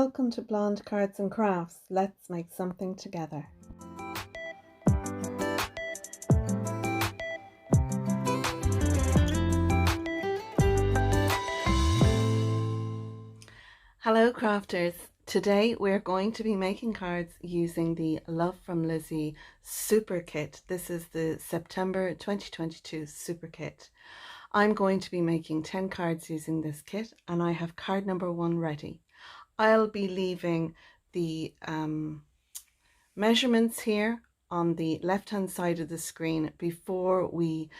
Welcome to Blonde Cards and Crafts. Let's make something together. Hello crafters. Today we're going to be making cards using the Love from Lizi Super Kit. This is the September 2022 Super Kit. I'm going to be making 10 cards using this kit and I have card number 1 ready. I'll be leaving the measurements here on the left hand side of the screen before we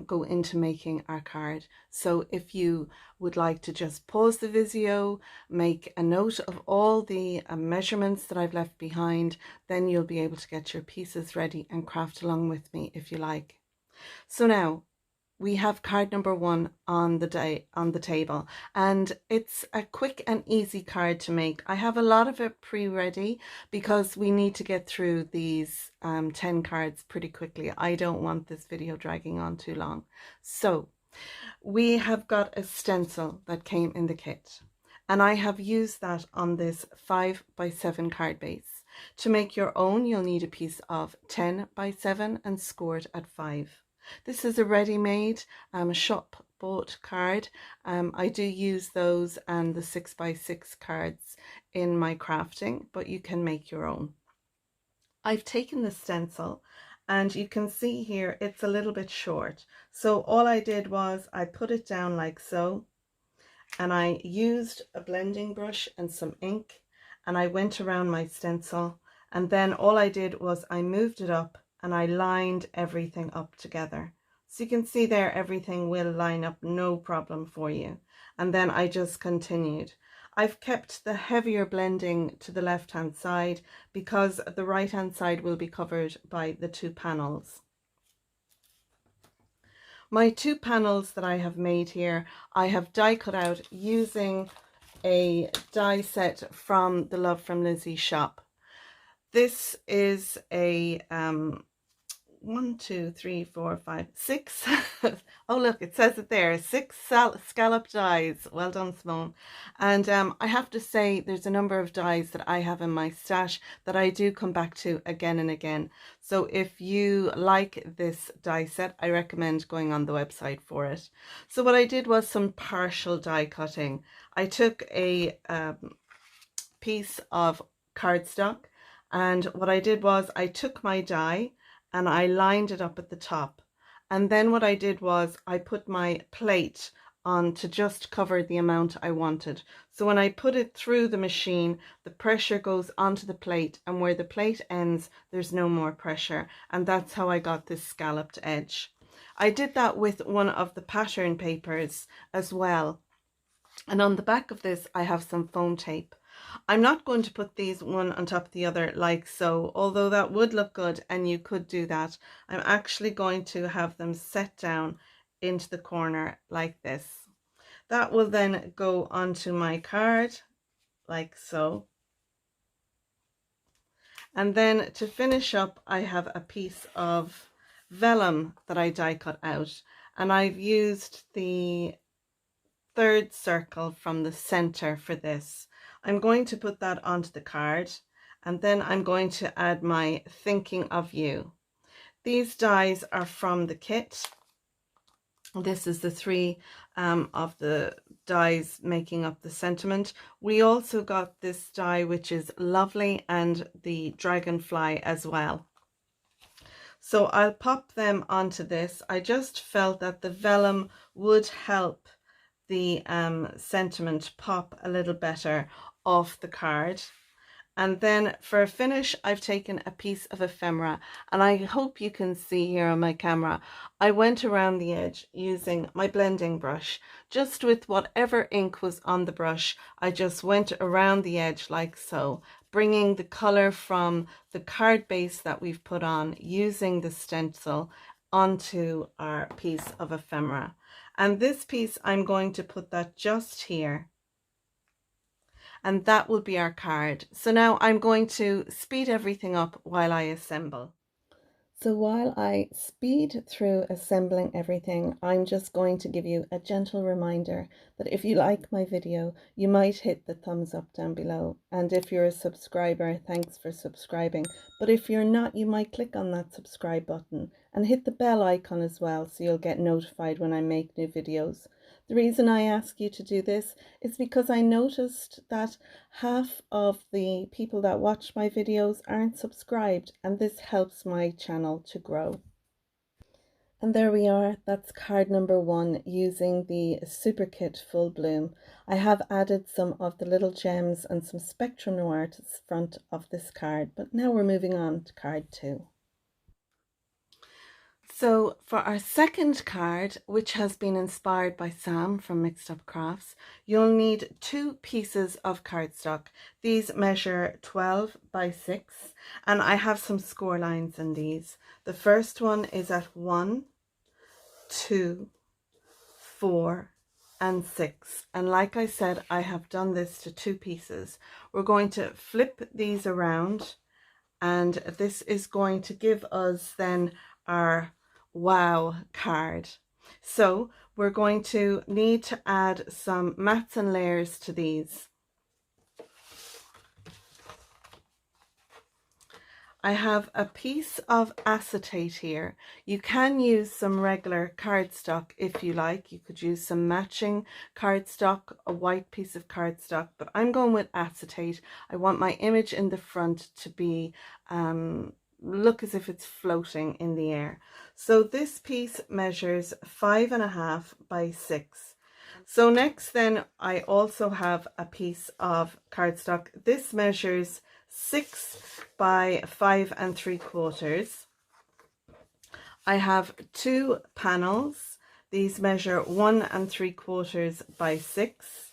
go into making our card. So if you would like to just pause the video, make a note of all the measurements that I've left behind, then you'll be able to get your pieces ready and craft along with me if you like. So now we have card number 1 on the table, and it's a quick and easy card to make. I have a lot of it pre-ready because we need to get through these 10 cards pretty quickly. I don't want this video dragging on too long. So we have got a stencil that came in the kit, and I have used that on this 5x7 card base. To make your own, you'll need a piece of 10x7 and scored at 5. This is a ready-made shop bought card. I do use those and the 6x6 cards in my crafting, but you can make your own. I've taken the stencil and you can see here it's a little bit short. So all I did was I put it down like so, and I used a blending brush and some ink, and I went around my stencil, and then all I did was I moved it up and I lined everything up together. So you can see there everything will line up no problem for you. And then I just continued. I've kept the heavier blending to the left hand side because the right hand side will be covered by the 2 panels. My 2 panels that I have made here, I have die cut out using a die set from the Love from Lizi shop. This is a 1, 2, 3, 4, 5, 6. Oh look, it says it there, 6 scallop dies. Well done, Simone. And I have to say there's a number of dies that I have in my stash that I do come back to again and again. So if you like this die set, I recommend going on the website for it. So what I did was some partial die cutting. I took a piece of cardstock, and what I did was I took my die and I lined it up at the top, and then what I did was I put my plate on to just cover the amount I wanted. So when I put it through the machine, the pressure goes onto the plate, and where the plate ends there's no more pressure, and that's how I got this scalloped edge. I did that with one of the pattern papers as well, and on the back of this I have some foam tape. I'm not going to put these one on top of the other like so, although that would look good and you could do that. I'm actually going to have them set down into the corner like this. That will then go onto my card like so. And then to finish up, I have a piece of vellum that I die cut out, and I've used the 3rd circle from the center for this. I'm going to put that onto the card, and then I'm going to add my thinking of you. These dies are from the kit. This is the 3 of the dies making up the sentiment. We also got this die which is lovely, and the dragonfly as well. So I'll pop them onto this. I just felt that the vellum would help the sentiment pop a little better off the card. And then for a finish, I've taken a piece of ephemera, and I hope you can see here on my camera, I went around the edge using my blending brush. Just with whatever ink was on the brush, I just went around the edge like so, bringing the color from the card base that we've put on using the stencil onto our piece of ephemera. And this piece, I'm going to put that just here, and that will be our card. So now I'm going to speed everything up while I assemble. So while I speed through assembling everything, I'm just going to give you a gentle reminder that if you like my video, you might hit the thumbs up down below. And if you're a subscriber, thanks for subscribing. But if you're not, you might click on that subscribe button and hit the bell icon as well, so you'll get notified when I make new videos. The reason I ask you to do this is because I noticed that half of the people that watch my videos aren't subscribed, and this helps my channel to grow. And there we are, that's card number 1 using the Super Kit Full Bloom. I have added some of the little gems and some Spectrum Noir to the front of this card, but now we're moving on to card 2. So for our second card, which has been inspired by Sam from Mixed Up Crafts, you'll need 2 pieces of cardstock. These measure 12 by 6, and I have some score lines in these. The first one is at 1, 2, 4, and 6. And like I said, I have done this to 2 pieces. We're going to flip these around, and this is going to give us then our wow card. So we're going to need to add some mats and layers to these. I have a piece of acetate here. You can use some regular cardstock if you like. You could use some matching cardstock, a white piece of cardstock, but I'm going with acetate. I want my image in the front to be look as if it's floating in the air. So this piece measures 5.5 by 6. So next then I also have a piece of cardstock. This measures 6 by 5 3/4. I have 2 panels. These measure 1 3/4 by 6.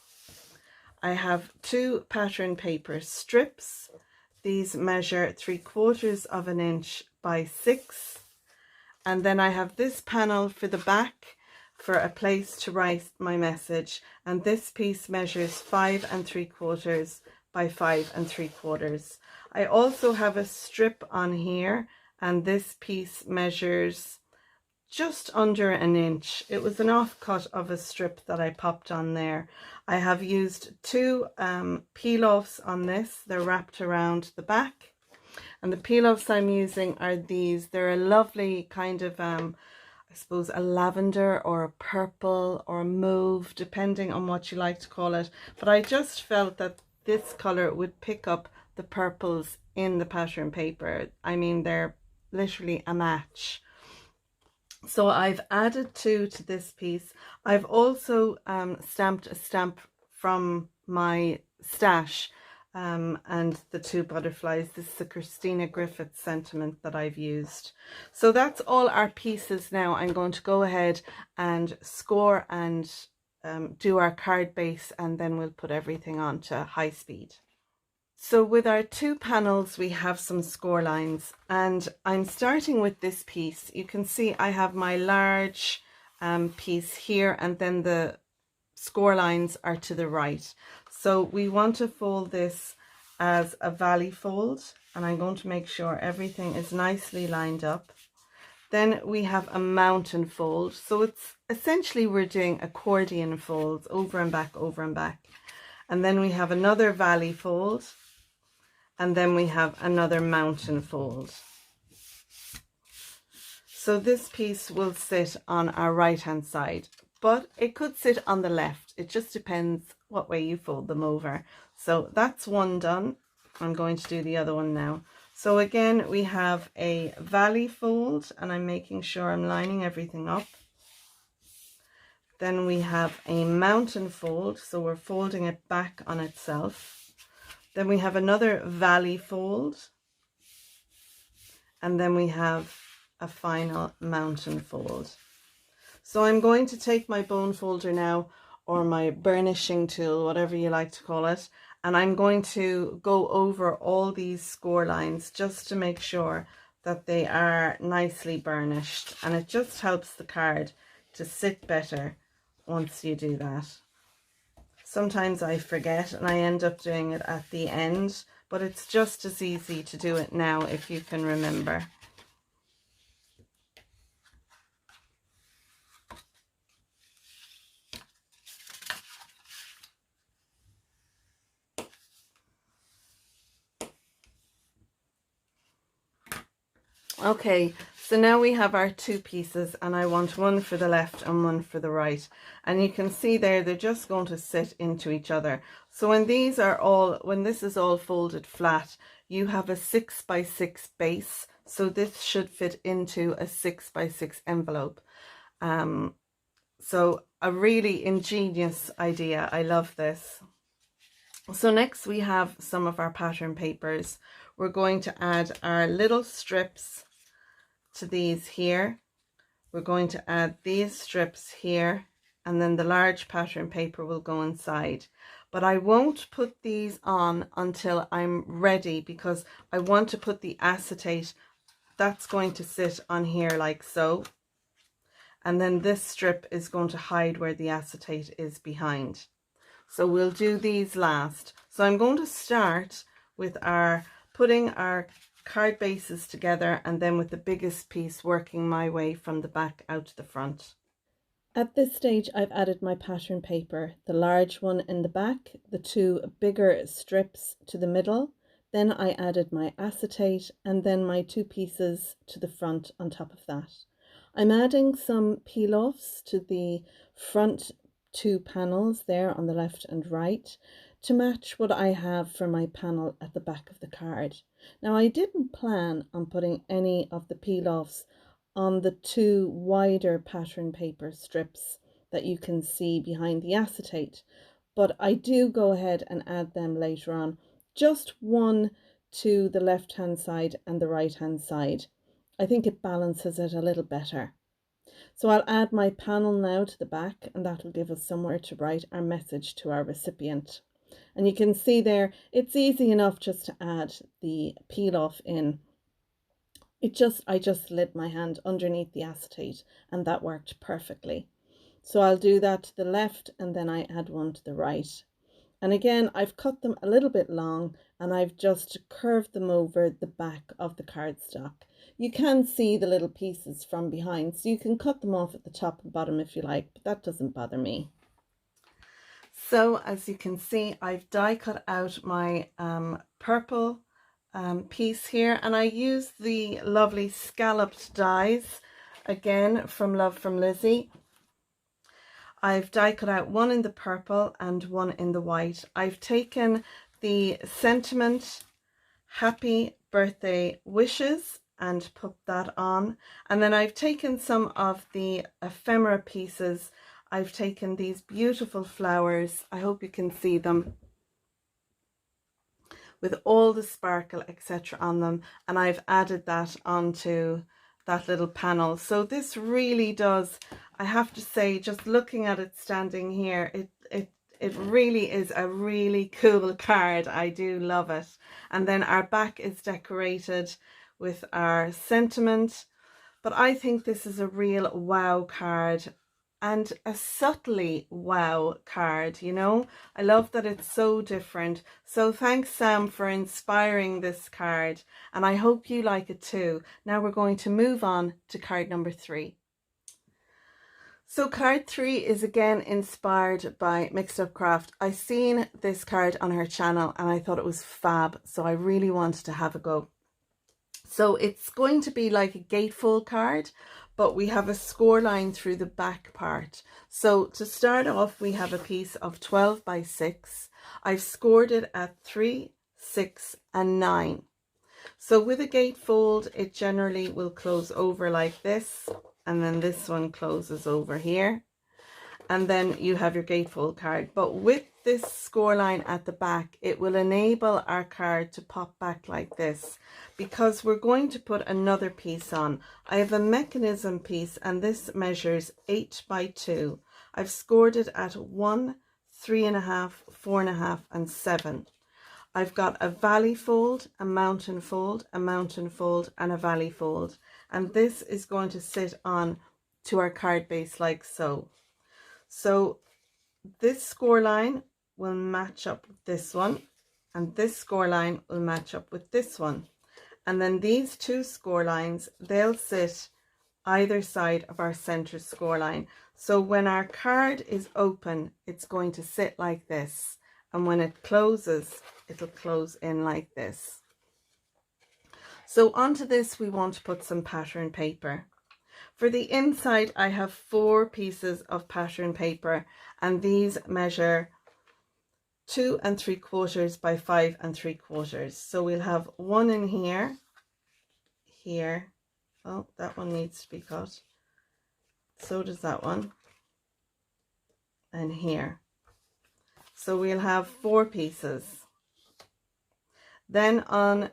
I have 2 pattern paper strips. These measure 3/4 of an inch by 6. And then I have this panel for the back for a place to write my message. And this piece measures 5 3/4 by 5 3/4. I also have a strip on here, and this piece measures just under an inch. It was an offcut of a strip that I popped on there. I have used 2 peel-offs on this. They're wrapped around the back, and the peel-offs I'm using are these. They're a lovely kind of I suppose a lavender or a purple or a mauve, depending on what you like to call it, but I just felt that this color would pick up the purples in the pattern paper. I mean, they're literally a match. So I've added 2 to this piece. I've also stamped a stamp from my stash and the 2 butterflies. This is the Christina Griffith sentiment that I've used. So that's all our pieces now. I'm going to go ahead and score and do our card base, and then we'll put everything on to high speed. So with our 2 panels, we have some score lines, and I'm starting with this piece. You can see I have my large piece here, and then the score lines are to the right. So we want to fold this as a valley fold, and I'm going to make sure everything is nicely lined up. Then we have a mountain fold. So it's essentially we're doing accordion folds, over and back, over and back. And then we have another valley fold. And then we have another mountain fold. So this piece will sit on our right hand side, but it could sit on the left. It just depends what way you fold them over. So that's one done. I'm going to do the other one now. So again, we have a valley fold, and I'm making sure I'm lining everything up. Then we have a mountain fold, so we're folding it back on itself. Then we have another valley fold, and then we have a final mountain fold. So I'm going to take my bone folder now, or my burnishing tool, whatever you like to call it, and I'm going to go over all these score lines just to make sure that they are nicely burnished, and it just helps the card to sit better once you do that. Sometimes I forget and I end up doing it at the end, but it's just as easy to do it now if you can remember. Okay, so now we have our two pieces, and I want one for the left and one for the right. And you can see there, they're just going to sit into each other. So when these are all, when this is all folded flat, you have a 6x6 base. So this should fit into a 6x6 envelope. So a really ingenious idea. I love this. So next we have some of our pattern papers. We're going to add our little strips to these here. We're going to add these strips here, and then the large pattern paper will go inside. But I won't put these on until I'm ready, because I want to put the acetate. That's going to sit on here like so. And then this strip is going to hide where the acetate is behind. So we'll do these last. So I'm going to start with putting our card bases together, and then with the biggest piece working my way from the back out to the front. At this stage I've added my pattern paper, the large one in the back, the two bigger strips to the middle, then I added my acetate, and then my two pieces to the front on top of that. I'm adding some peel-offs to the front two panels there on the left and right to match what I have for my panel at the back of the card. Now I didn't plan on putting any of the peel-offs on the two wider pattern paper strips that you can see behind the acetate, but I do go ahead and add them later on, just one to the left hand side and the right hand side. I think it balances it a little better. So I'll add my panel now to the back, and that will give us somewhere to write our message to our recipient. And you can see there, it's easy enough just to add the peel off in. I just slid my hand underneath the acetate, and that worked perfectly. So I'll do that to the left, and then I add one to the right. And again, I've cut them a little bit long, and I've just curved them over the back of the cardstock. You can see the little pieces from behind, so you can cut them off at the top and bottom if you like, but that doesn't bother me. So as you can see, I've die cut out my purple piece here, and I use the lovely Scalloped dies, again from From Lizi. I've die cut out one in the purple and one in the white. I've taken the sentiment happy birthday wishes and put that on, and then I've taken some of the ephemera pieces. I've taken these beautiful flowers, I hope you can see them, with all the sparkle etc on them, and I've added that onto that little panel. So this really does, I have to say, just looking at it standing here, it really is a really cool card. I do love it. And then our back is decorated with our sentiment, but I think this is a real wow card, and a subtly wow card, you know. I love that it's so different. So thanks, Sam, for inspiring this card, and I hope you like it too. Now we're going to move on to card number 3. So card 3 is again inspired by Mixed Up Craft. I seen this card on her channel and I thought it was fab, so I really wanted to have a go. So it's going to be like a gatefold card, but we have a score line through the back part. So to start off, we have a piece of 12 by 6. I've scored it at 3, 6 and 9. So with a gatefold, it generally will close over like this, and then this one closes over here, and then you have your gatefold card. But with this score line at the back, it will enable our card to pop back like this, because we're going to put another piece on. I have a mechanism piece, and this measures 8 by 2. I've scored it at 1, 3.5, 4.5 and 7. I've got a valley fold, a mountain fold, a mountain fold and a valley fold, and this is going to sit on to our card base like so. So this score line will match up with this one, and this score line will match up with this one, and then these two score lines, they'll sit either side of our center score line. So when our card is open, it's going to sit like this, and when it closes, it'll close in like this. So onto this we want to put some pattern paper. For the inside I have 4 pieces of pattern paper, and these measure 2 3/4 by 5 3/4. So we'll have one in here, here. Oh, that one needs to be cut. So does that one. And here. So we'll have 4 pieces. Then on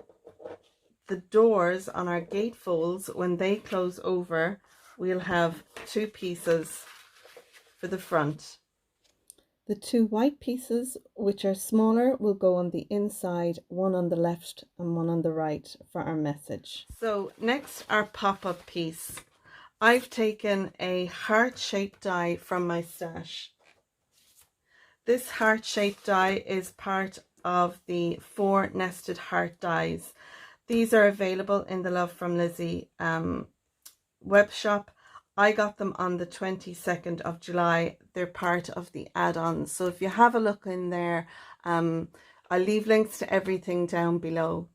the doors, on our gatefolds, when they close over, we'll have 2 pieces for the front. The 2 white pieces, which are smaller, will go on the inside, one on the left and one on the right for our message. So next, our pop-up piece. I've taken a heart-shaped die from my stash. This heart-shaped die is part of the 4 nested heart dies. These are available in the Love From Lizi web shop. I got them on the 22nd of July. They're part of the add-ons. So if you have a look in there, I'll leave links to everything down below.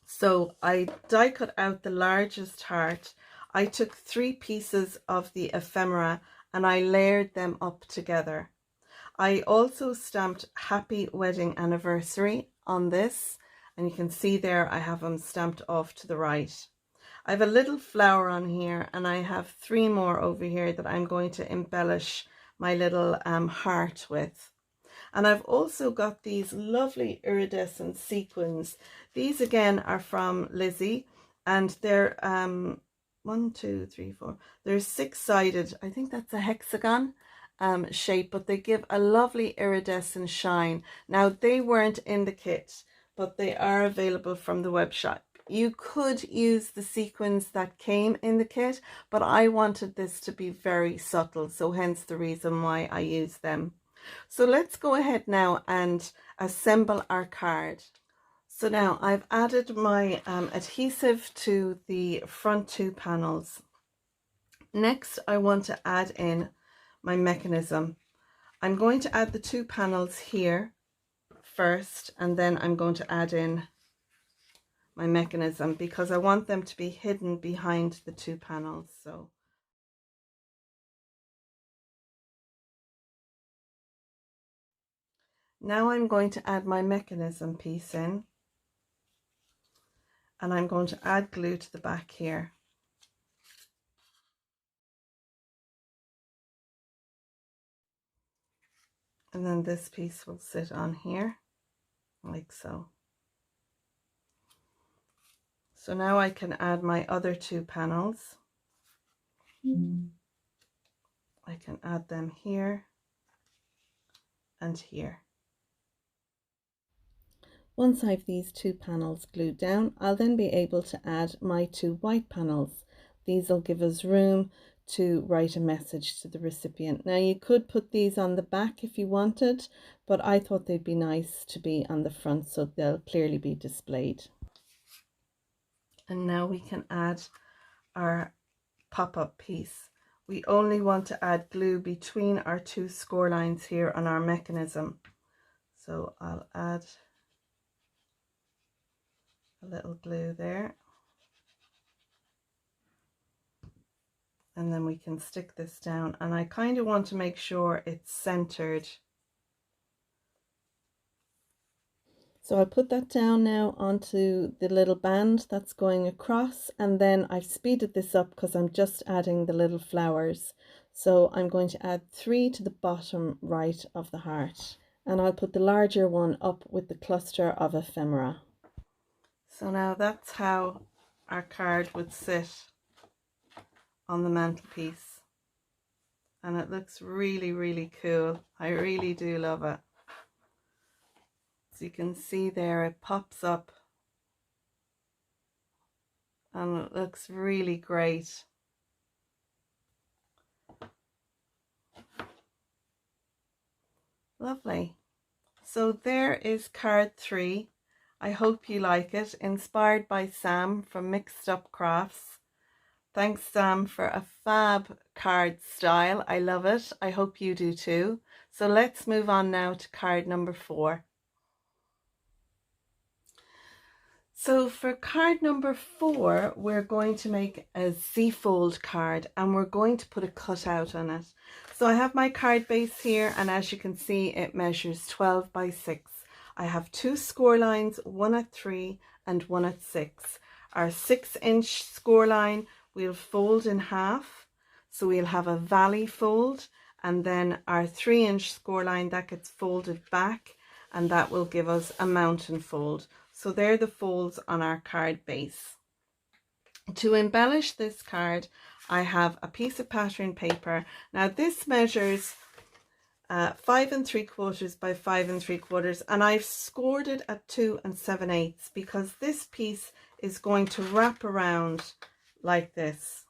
So I die cut out the largest heart. I took 3 pieces of the ephemera and I layered them up together. I also stamped Happy Wedding Anniversary on this, and you can see there I have them stamped off to the right. I have a little flower on here, and I have 3 more over here that I'm going to embellish my little heart with. And I've also got these lovely iridescent sequins. These again are from Lizi, and they're 1, 2, 3, 4. They're 6-sided. I think that's a hexagon shape, but they give a lovely iridescent shine. Now they weren't in the kit, but they are available from the web shop. You could use the sequins that came in the kit, but I wanted this to be very subtle, so hence the reason why I used them. So let's go ahead now and assemble our card. So now I've added my adhesive to the front 2 panels. Next, I want to add in my mechanism. I'm going to add the 2 panels here first, and then I'm going to add in my mechanism because I want them to be hidden behind the 2 panels. So now I'm going to add my mechanism piece in, and I'm going to add glue to the back here. And then this piece will sit on here like so. So now I can add my other 2 panels. I can add them here and here. Once I have these 2 panels glued down, I'll then be able to add my 2 white panels. These will give us room to write a message to the recipient. Now you could put these on the back if you wanted, but I thought they'd be nice to be on the front so they'll clearly be displayed. And now we can add our pop-up piece. We only want to add glue between our 2 score lines here on our mechanism. So I'll add a little glue there. And then we can stick this down, and I kind of want to make sure it's centered. So I'll put that down now onto the little band that's going across, and then I've speeded this up because I'm just adding the little flowers. So I'm going to add 3 to the bottom right of the heart, and I'll put the larger one up with the cluster of ephemera. So now that's how our card would sit on the mantelpiece, and it looks really, really cool. I really do love it. So you can see there it pops up and it looks really great. Lovely. So there is card 3. I hope you like it. Inspired by Sam from Mixed Up Crafts. Thanks, Sam, for a fab card style. I love it. I hope you do too. So let's move on now to card number 4. So for card number 4, we're going to make a Z-fold card and we're going to put a cutout on it. So I have my card base here, and as you can see, it measures 12 by 6. I have 2 score lines, one at 3 and one at 6. Our 6-inch score line we'll fold in half, so we'll have a valley fold, and then our 3-inch score line that gets folded back, and that will give us a mountain fold. So they're the folds on our card base. To embellish this card, I have a piece of pattern paper. Now this measures 5 3/4 by 5 3/4, and I've scored it at 2 7/8 because this piece is going to wrap around like this.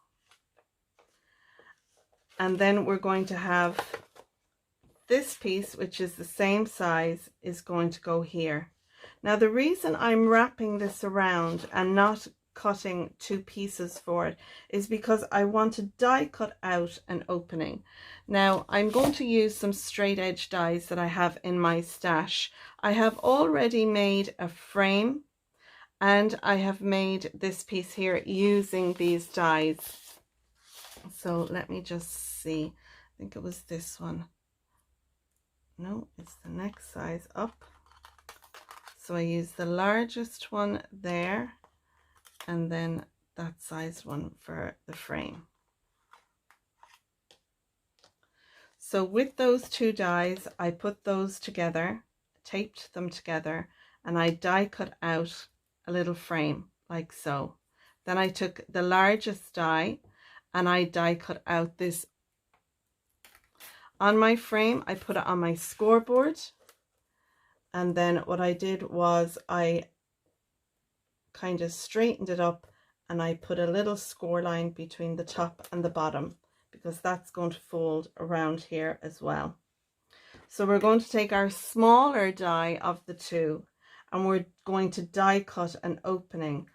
And then we're going to have this piece, which is the same size, is going to go here. Now the reason I'm wrapping this around and not cutting 2 pieces for it is because I want to die cut out an opening. Now I'm going to use some straight edge dies that I have in my stash. I have already made a frame, and I have made this piece here using these dies. So let me just see, I think it was this one. No, it's the next size up. So I use the largest one there, and then that size one for the frame. So with those 2 dies, I put those together, taped them together, and I die cut out a little frame like so. Then I took the largest die and I die cut out this. On my frame, I put it on my scoreboard, and then what I did was I kind of straightened it up and I put a little score line between the top and the bottom, because that's going to fold around here as well. So we're going to take our smaller die of the 2 and we're going to die cut an opening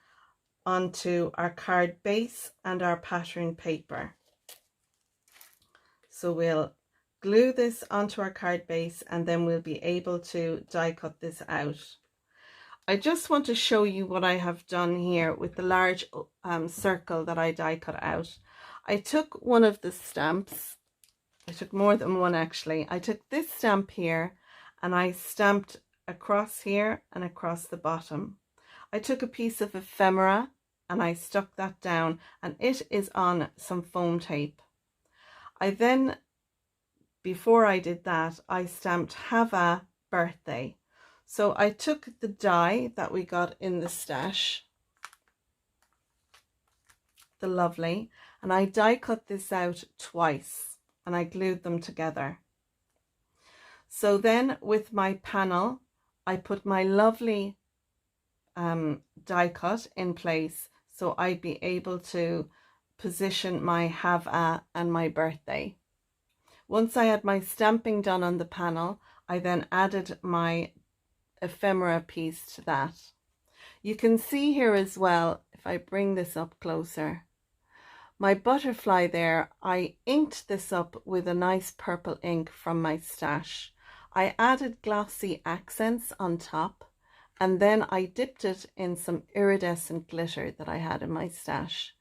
onto our card base and our pattern paper. So we'll glue this onto our card base, and then we'll be able to die cut this out. I just want to show you what I have done here with the large circle that I die cut out. I took one of the stamps, I took more than one actually. I took this stamp here and I stamped across here and across the bottom. I took a piece of ephemera and I stuck that down, and it is on some foam tape. I then, before I did that, I stamped "Have a Birthday." So I took the die that we got in the stash, the Lovely, and I die cut this out twice and I glued them together. So then with my panel, I put my Lovely die cut in place, so I'd be able to position my "Have a" and my "Birthday." Once I had my stamping done on the panel, I then added my ephemera piece to that. You can see here as well, if I bring this up closer, my butterfly there, I inked this up with a nice purple ink from my stash. I added glossy accents on top, and then I dipped it in some iridescent glitter that I had in my stash.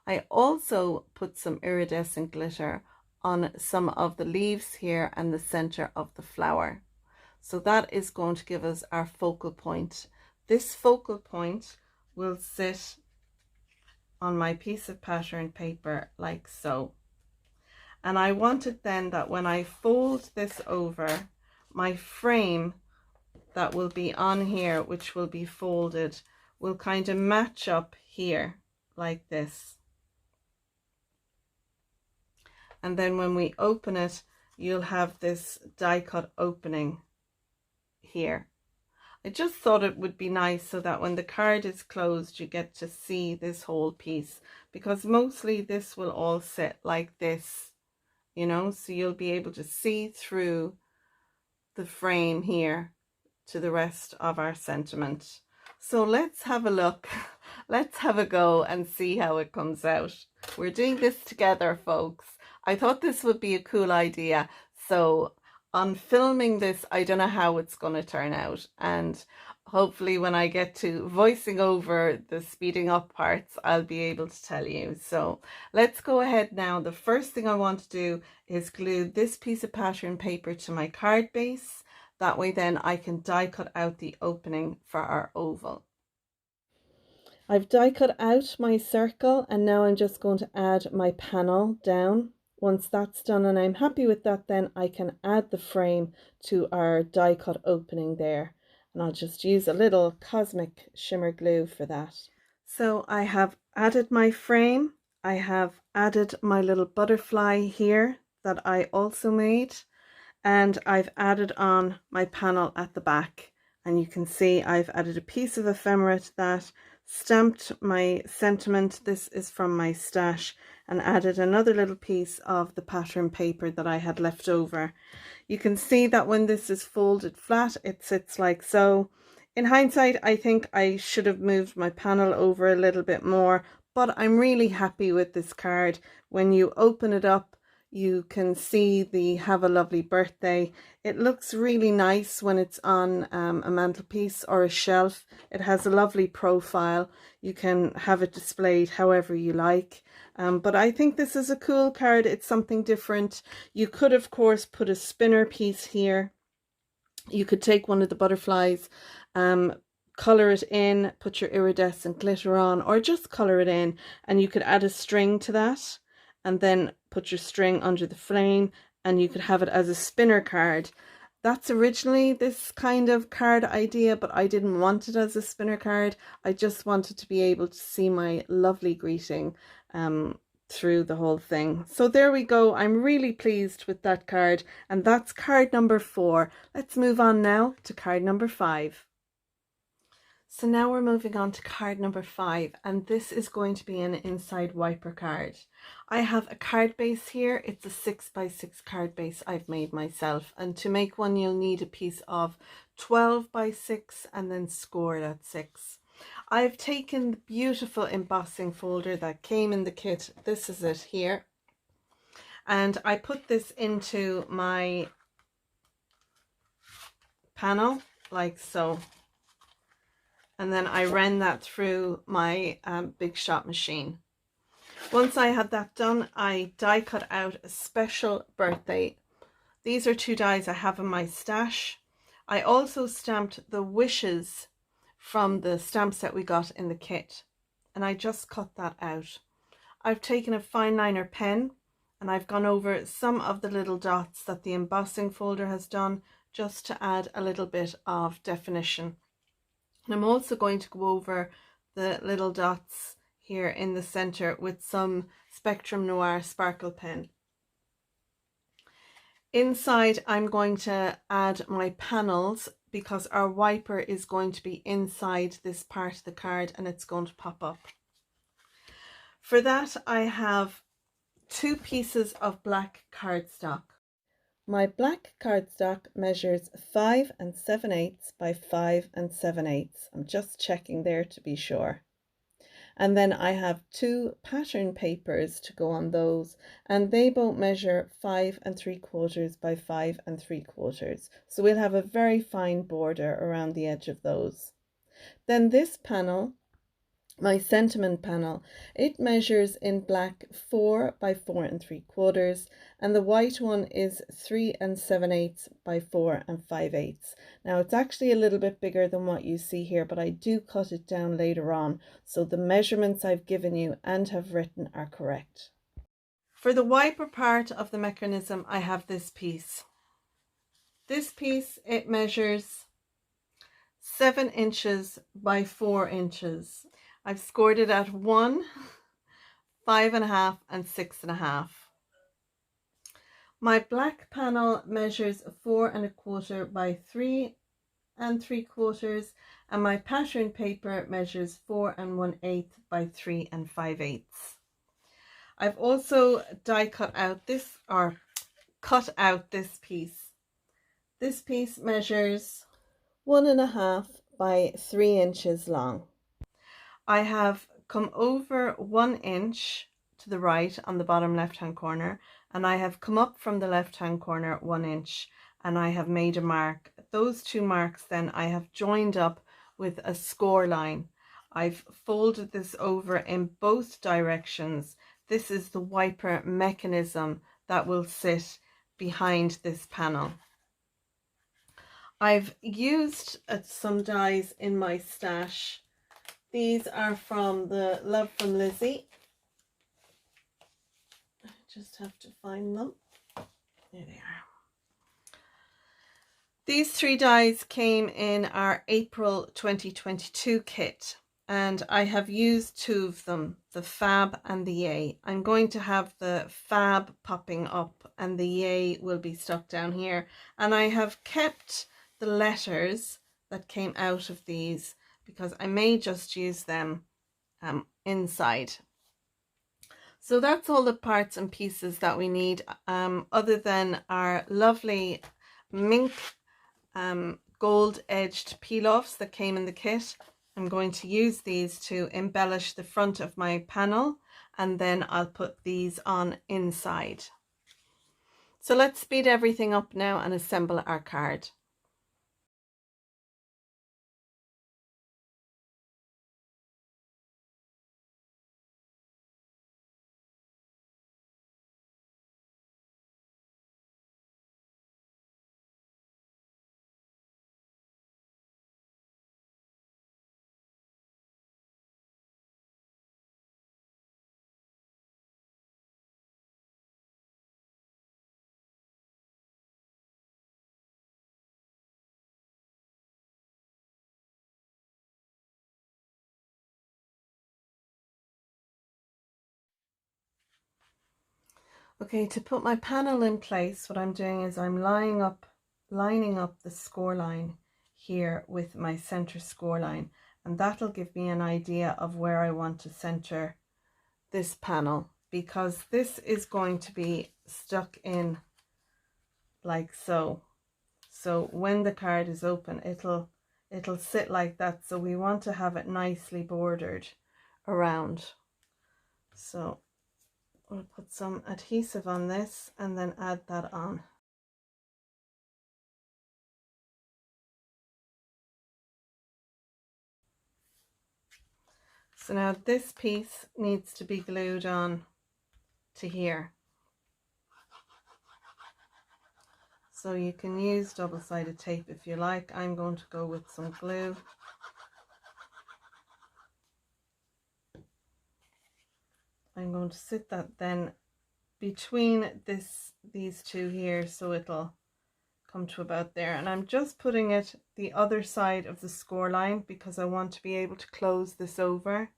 I also put some iridescent glitter on some of the leaves here and the center of the flower. So that is going to give us our focal point. This focal point will sit on my piece of pattern paper like so. And I wanted then that when I fold this over, my frame that will be on here, which will be folded, will kind of match up here like this. And then when we open it, you'll have this die cut opening here. I just thought it would be nice so that when the card is closed, you get to see this whole piece, because mostly this will all sit like this, you know, so you'll be able to see through the frame here to the rest of our sentiment. So let's have a look. Let's have a go and see how it comes out. We're doing this together, folks. I thought this would be a cool idea. So on filming this, I don't know how it's going to turn out, and hopefully when I get to voicing over the speeding up parts, I'll be able to tell you. So let's go ahead now. The first thing I want to do is glue this piece of pattern paper to my card base. That way then I can die cut out the opening for our oval. I've die cut out my circle and now I'm just going to add my panel down. Once that's done and I'm happy with that, then I can add the frame to our die cut opening there. And I'll just use a little cosmic shimmer glue for that. So I have added my frame. I have added my little butterfly here that I also made. And I've added on my panel at the back. And you can see I've added a piece of ephemera to that, stamped my sentiment, this is from my stash, and added another little piece of the pattern paper that I had left over. You can see that when this is folded flat, it sits like so. In hindsight, I think I should have moved my panel over a little bit more, but I'm really happy with this card. When you open it up, you can see the have a lovely birthday. It looks really nice when it's on a mantelpiece or a shelf. It has a lovely profile. You can have it displayed however you like. But I think this is a cool card. It's something different. You could, of course, put a spinner piece here. You could take one of the butterflies, color it in, put your iridescent glitter on, or just color it in, and you could add a string to that and then put your string under the frame, and you could have it as a spinner card. That's originally this kind of card idea, but I didn't want it as a spinner card. I just wanted to be able to see my lovely greeting through the whole thing. So there we go. I'm really pleased with that card, and that's card number 4. Let's move on now to card number 5. So now we're moving on to card number 5, and this is going to be an inside wiper card. I have a card base here. It's a 6x6 card base I've made myself, and to make one you'll need a piece of 12x6 and then scored at 6. I've taken the beautiful embossing folder that came in the kit. This is it here, and I put this into my panel like so. And then I ran that through my Big Shot machine. Once I had that done, I die cut out a special birthday. These are 2 dies I have in my stash. I also stamped the wishes from the stamp set we got in the kit, and I just cut that out. I've taken a fine liner pen and I've gone over some of the little dots that the embossing folder has done, just to add a little bit of definition. And I'm also going to go over the little dots here in the center with some Spectrum Noir sparkle pen. Inside, I'm going to add my panels because our wiper is going to be inside this part of the card and it's going to pop up. For that, I have 2 pieces of black cardstock. My black cardstock measures 5 7/8 by 5 7/8. I'm just checking there to be sure. And then I have 2 pattern papers to go on those, and they both measure 5 3/4 by 5 3/4. So we'll have a very fine border around the edge of those. Then this panel, my sentiment panel, it measures in black 4 by 4 3/4, and the white one is 3 7/8 by 4 5/8. Now it's actually a little bit bigger than what you see here, but I do cut it down later on, so the measurements I've given you and have written are correct. For the wiper part of the mechanism, I have this piece. This piece, it measures 7 inches by 4 inches. I've scored it at 1, 5.5 and 6.5. My black panel measures 4 1/4 by 3 3/4, and my pattern paper measures 4 1/8 by 3 5/8. I've also die cut out this, or cut out this piece. This piece measures 1.5 by 3 inches long. I have come over 1 inch to the right on the bottom left hand corner, and I have come up from the left hand corner 1 inch, and I have made a mark. Those 2 marks then I have joined up with a score line. I've folded this over in both directions. This is the wiper mechanism that will sit behind this panel. I've used some dies in my stash. These are from the Love from Lizi. I just have to find them. There they are. These 3 dies came in our April 2022 kit, and I have used 2 of them, the Fab and the Yay. I'm going to have the Fab popping up and the Yay will be stuck down here. And I have kept the letters that came out of these because I may just use them inside. So that's all the parts and pieces that we need, other than our lovely mink gold edged peel-offs that came in the kit. I'm going to use these to embellish the front of my panel, and then I'll put these on inside. So let's speed everything up now and assemble our card. Okay, to put my panel in place, what I'm doing is I'm lining up the score line here with my center score line, and that'll give me an idea of where I want to center this panel, because this is going to be stuck in like so. So when the card is open, it'll sit like that. So we want to have it nicely bordered around. So we'll put some adhesive on this and then add that on. So now this piece needs to be glued on to here. So you can use double-sided tape if you like. I'm going to go with some glue. I'm going to sit that then between these two here, so it'll come to about there. And I'm just putting it the other side of the score line because I want to be able to close this over.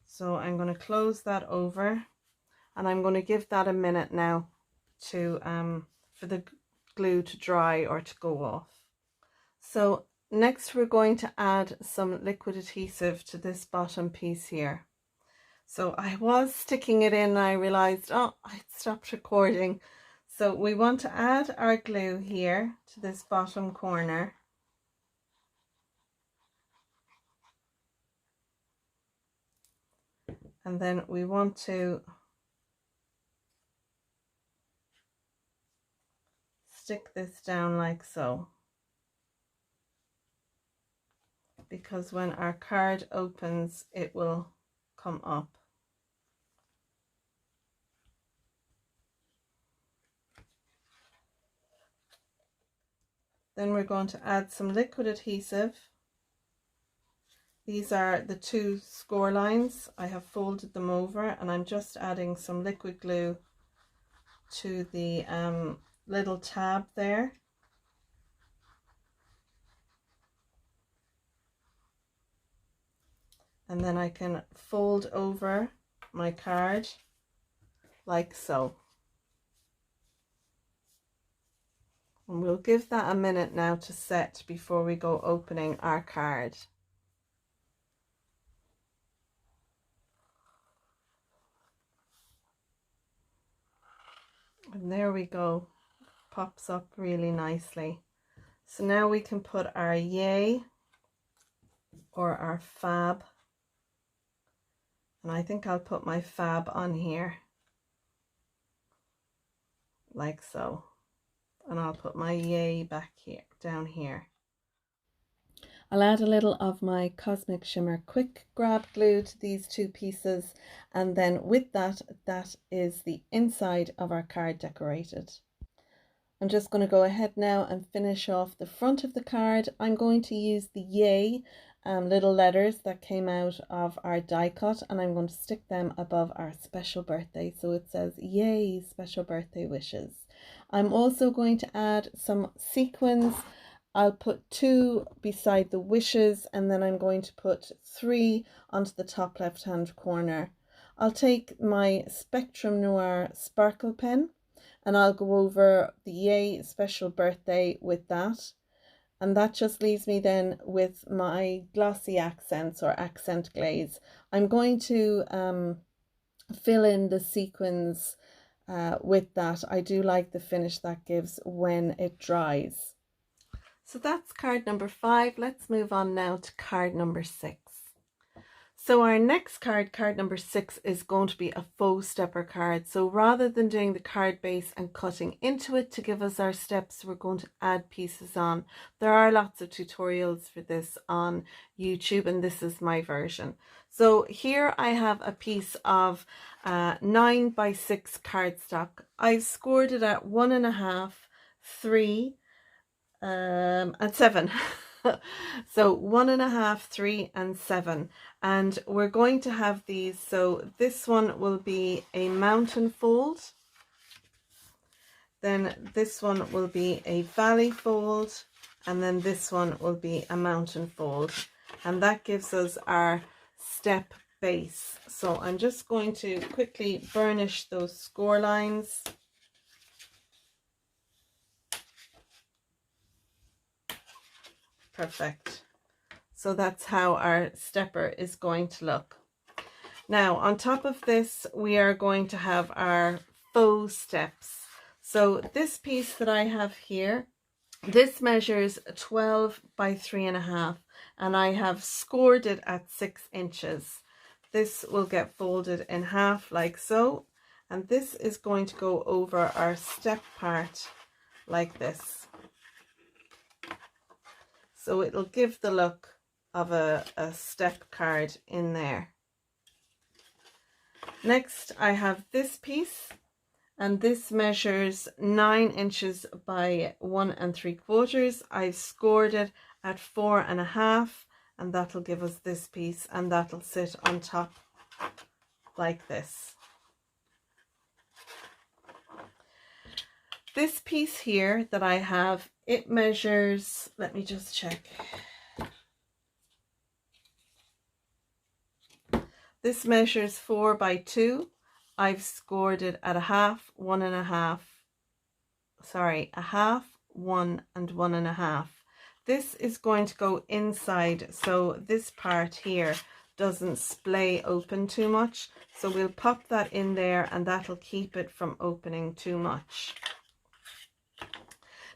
So I'm going to close that over, and I'm going to give that a minute now to for the glue to dry or to go off. So next we're going to add some liquid adhesive to this bottom piece here. So I was sticking it in and I realized, oh, I stopped recording. So we want to add our glue here to this bottom corner. And then we want to stick this down like so, because when our card opens, it will come up. Then we're going to add some liquid adhesive. These are the 2 score lines. I have folded them over, and I'm just adding some liquid glue to the little tab there. And then I can fold over my card like so. And we'll give that a minute now to set before we go opening our card. And there we go, pops up really nicely. So now we can put our Yay or our Fab, and I think I'll put my Fab on here like so, and I'll put my Yay back here, down here. I'll add a little of my Cosmic Shimmer Quick Grab glue to these two pieces, and then with that, that is the inside of our card decorated. I'm just going to go ahead now and finish off the front of the card. I'm going to use the Yay little letters that came out of our die cut, and I'm going to stick them above our special birthday. So it says, Yay, special birthday wishes. I'm also going to add some sequins. I'll put 2 beside the wishes, and then I'm going to put 3 onto the top left hand corner. I'll take my Spectrum Noir sparkle pen, and I'll go over the Yay special birthday with that. And that just leaves me then with my glossy accents or accent glaze. I'm going to fill in the sequins with that. I do like the finish that gives when it dries. So that's card number 5. Let's move on now to card number 6. So our next card, card number 6, is going to be a faux stepper card. So rather than doing the card base and cutting into it to give us our steps, we're going to add pieces on. There are lots of tutorials for this on YouTube, and this is my version. So here I have a piece of 9 by 6 cardstock. I've scored it at 1.5, 3, and 7. So 1.5, 3, and 7, and we're going to have these. So this one will be a mountain fold, then this one will be a valley fold, and then this one will be a mountain fold, and that gives us our step base. So I'm just going to quickly burnish those score lines. Perfect. So that's how our stepper is going to look. Now on top of this, we are going to have our faux steps. So this piece that I have here, this measures 12 by 3.5, and I have scored it at 6 inches. This will get folded in half like so, and this is going to go over our step part like this. So it'll give the look of a step card in there. Next I have this piece, and this measures 9 inches by 1 3/4. I've scored it at 4.5, and that'll give us this piece, and that'll sit on top like this. This piece here that I have, it measures, let me just check. This measures 4 by 2. I've scored it at 1/2, 1.5, sorry, 1/2, 1, and 1.5. This is going to go inside, so this part here doesn't splay open too much. So we'll pop that in there, and that'll keep it from opening too much.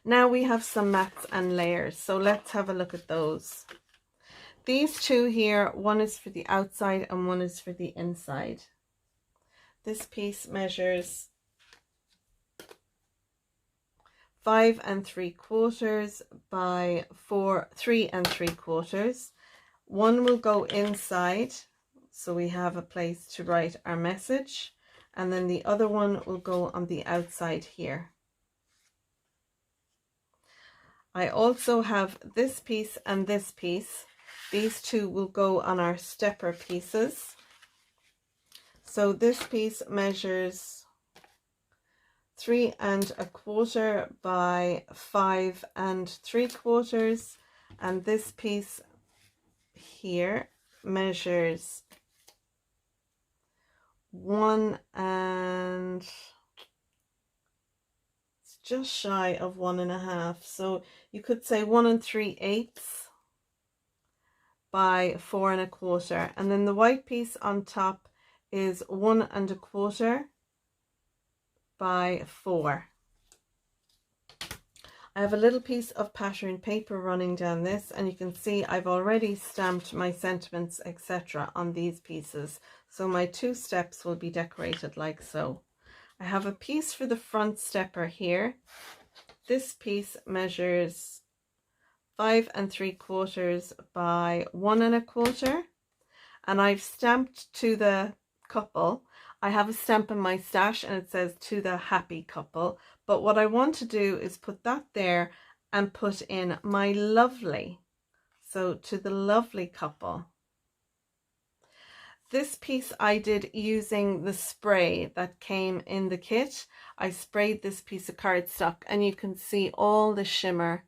Now we have some mats and layers, so let's have a look at those. These two here, one is for the outside and one is for the inside. This piece measures 5 3/4 by 3 3/4. One will go inside, so we have a place to write our message, and then the other one will go on the outside here. I also have this piece and this piece. These two will go on our stepper pieces. So this piece measures 3 1/4 by 5 3/4, and this piece here measures 1 and it's just shy of 1.5. So you could say 1 3/8 by 4 1/4, and then the white piece on top is 1 1/4 by 4. I have a little piece of pattern paper running down this, and you can see I've already stamped my sentiments, etc. on these pieces. So my 2 steps will be decorated like so. I have a piece for the front stepper here. This piece measures 5 3/4 by 1 1/4, and I've stamped to the couple. I have a stamp in my stash and it says to the happy couple, but what I want to do is put that there and put in my lovely, so to the lovely couple. This piece I did using the spray that came in the kit. I sprayed this piece of cardstock and you can see all the shimmer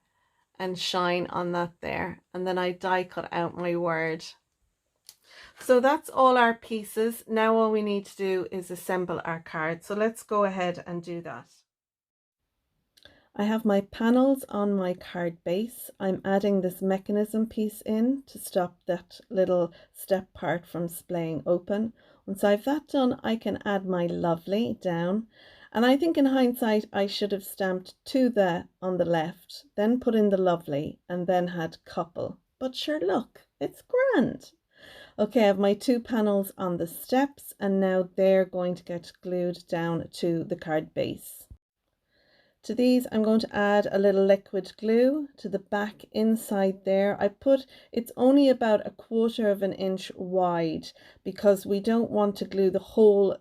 and shine on that there, and then I die cut out my word. So that's all our pieces. Now all we need to do is assemble our card, so let's go ahead and do that. I have my panels on my card base. I'm adding this mechanism piece in to stop that little step part from splaying open. Once I've that done, I can add my lovely down. And I think in hindsight, I should have stamped to the on the left, then put in the lovely, and then had couple. But sure, look, it's grand. Okay, I have my 2 panels on the steps, and now they're going to get glued down to the card base. To these, I'm going to add a little liquid glue to the back inside there. It's only about 1/4 inch wide because we don't want to glue the whole,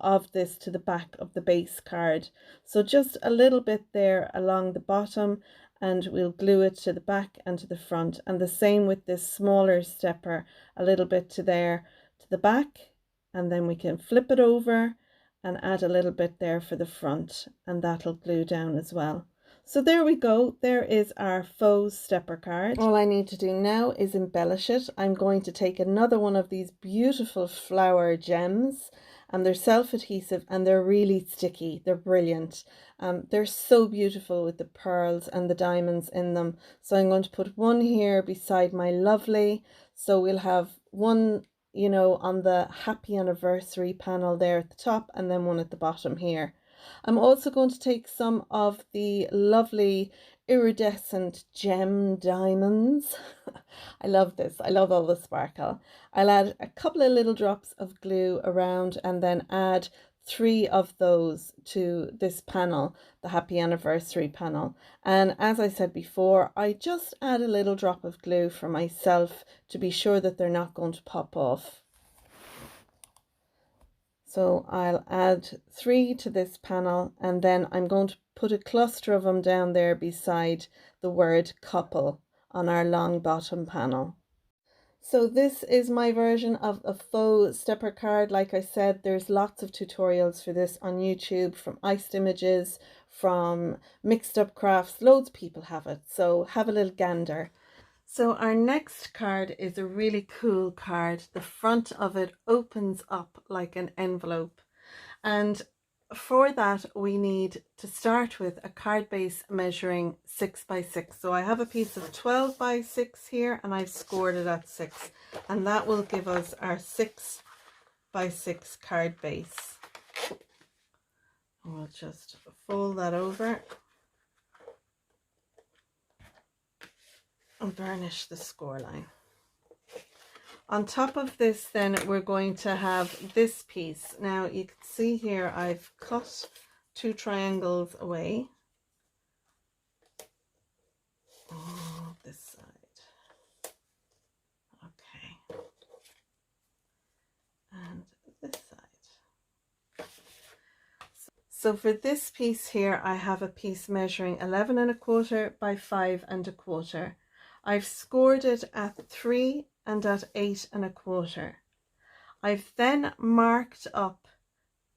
of this to the back of the base card. So just a little bit there along the bottom, and we'll glue it to the back and to the front. And the same with this smaller stepper, a little bit to there to the back, and then we can flip it over and add a little bit there for the front, and that'll glue down as well. So there we go. There is our faux stepper card. All I need to do now is embellish it. I'm going to take another one of these beautiful flower gems, and they're self-adhesive and they're really sticky. They're brilliant. They're so beautiful with the pearls and the diamonds in them. So I'm going to put one here beside my lovely. So we'll have one, on the happy anniversary panel there at the top, and then one at the bottom here. I'm also going to take some of the lovely iridescent gem diamonds. I love this. I love all the sparkle. I'll add a couple of little drops of glue around and then add 3 of those to this panel, the happy anniversary panel. And as I said before, I just add a little drop of glue for myself to be sure that they're not going to pop off. So I'll add 3 to this panel, and then I'm going to put a cluster of them down there beside the word couple on our long bottom panel. So this is my version of a faux stepper card. Like I said, there's lots of tutorials for this on YouTube, from Iced Images, from Mixed Up Crafts. Loads of people have it, so have a little gander. So our next card is a really cool card. The front of it opens up like an envelope, and for that we need to start with a card base measuring 6 by 6. So I have a piece of 12 by 6 here, and I've scored it at 6, and that will give us our 6 by 6 card base. We'll just fold that over and varnish the score line. On top of this, then, we're going to have this piece. Now you can see here I've cut 2 triangles away. Oh, this side. Okay. And this side. So for this piece here, I have a piece measuring 11 1/4 by 5 1/4. I've scored it at 3 and at 8 1/4. I've then marked up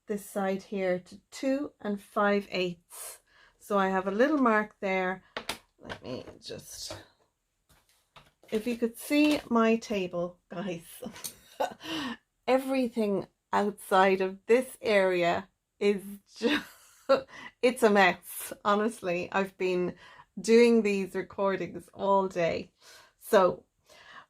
this side here to 2 5/8. So I have a little mark there. Let me just, if you could see my table, guys, everything outside of this area is just, it's a mess. Honestly, I've been doing these recordings all day. So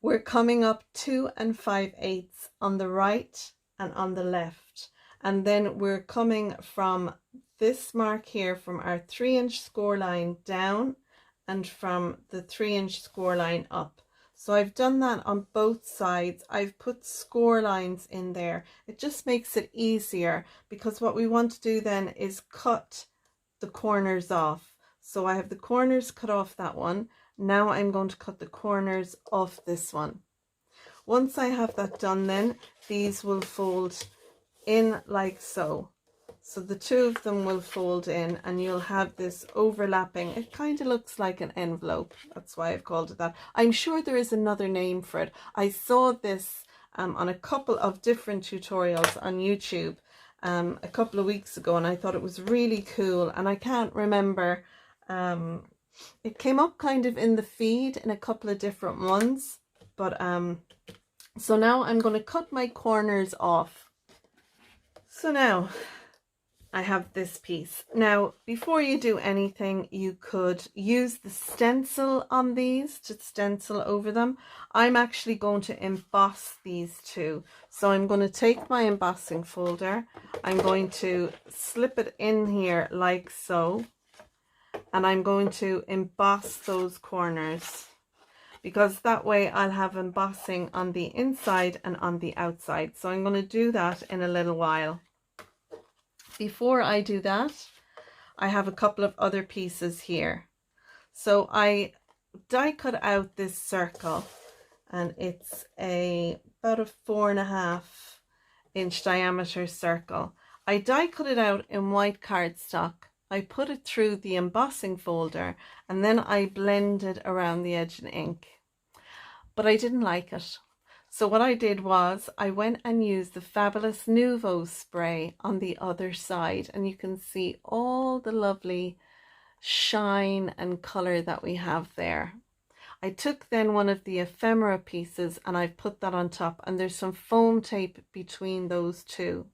we're coming up 2 5/8 on the right and on the left, and then we're coming from this mark here, from our 3-inch score line down, and from the 3-inch score line up. So I've done that on both sides. I've put score lines in there. It just makes it easier, because what we want to do then is cut the corners off. So I have the corners cut off that one, Now I'm going to cut the corners of this one. Once I have that done, then these will fold in like so. So the two of them will fold in and you'll have this overlapping. It kind of looks like an envelope. That's why I've called it that. I'm sure there is another name for it. I saw this on a couple of different tutorials on YouTube a couple of weeks ago, and I thought it was really cool, and I can't remember. It came up kind of in the feed in a couple of different ones, but so now I'm going to cut my corners off. So now I have this piece. Now, before you do anything, you could use the stencil on these to stencil over them. I'm actually going to emboss these two. So I'm going to take my embossing folder. I'm going to slip it in here like so. And I'm going to emboss those corners, because that way I'll have embossing on the inside and on the outside. So I'm going to do that in a little while. Before I do that, I have a couple of other pieces here. So I die cut out this circle, and it's about a 4.5 inch diameter circle. I die cut it out in white cardstock. I put it through the embossing folder, and then I blended around the edge in ink. But I didn't like it. So what I did was I went and used the Fabulous Nouveau spray on the other side, and you can see all the lovely shine and color that we have there. I took then one of the ephemera pieces and I've put that on top, and there's some foam tape between those two.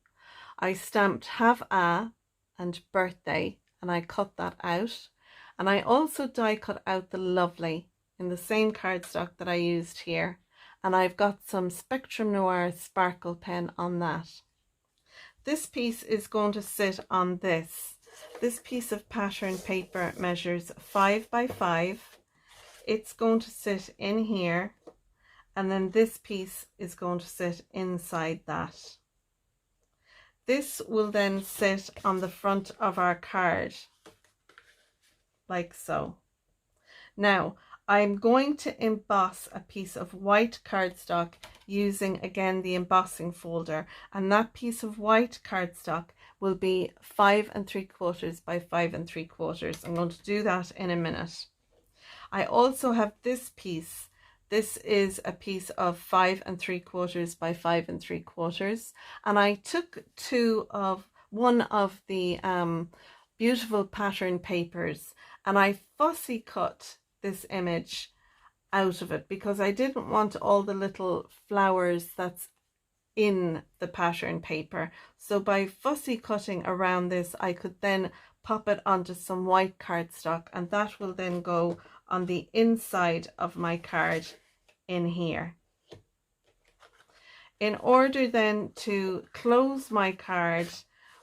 I stamped Have A and Birthday, and I cut that out, and I also die cut out the Lovely in the same cardstock that I used here. And I've got some Spectrum Noir sparkle pen on that. This piece is going to sit on this. This piece of pattern paper measures 5 by 5. It's going to sit in here, and then this piece is going to sit inside that. This will then sit on the front of our card, like so. Now, I'm going to emboss a piece of white cardstock using, again, the embossing folder, and that piece of white cardstock will be 5 3/4 by 5 3/4. I'm going to do that in a minute. I also have this piece. This is a piece of 5 3/4 by 5 3/4, and I took one of the beautiful pattern papers, and I fussy cut this image out of it because I didn't want all the little flowers that's in the pattern paper. So by fussy cutting around this, I could then pop it onto some white cardstock, and that will then go on the inside of my card in here. In order then to close my card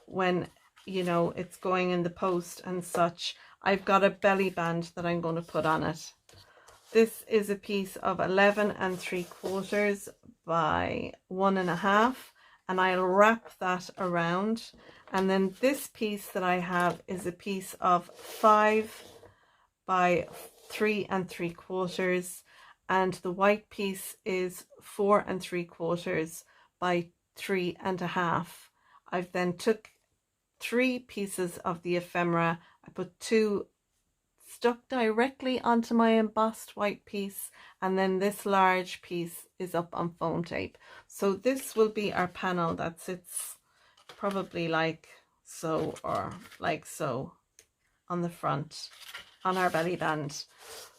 when, you know, it's going in the post and such, I've got a belly band that I'm going to put on it. This is a piece of 11 3/4 by 1.5, and I'll wrap that around. And then this piece that I have is a piece of 5 by 3 3/4, and the white piece is 4 3/4 by 3.5. I've then took 3 pieces of the ephemera. I put 2 stuck directly onto my embossed white piece, and then this large piece is up on foam tape. So this will be our panel that sits probably like so, or like so, on the front, on our belly band.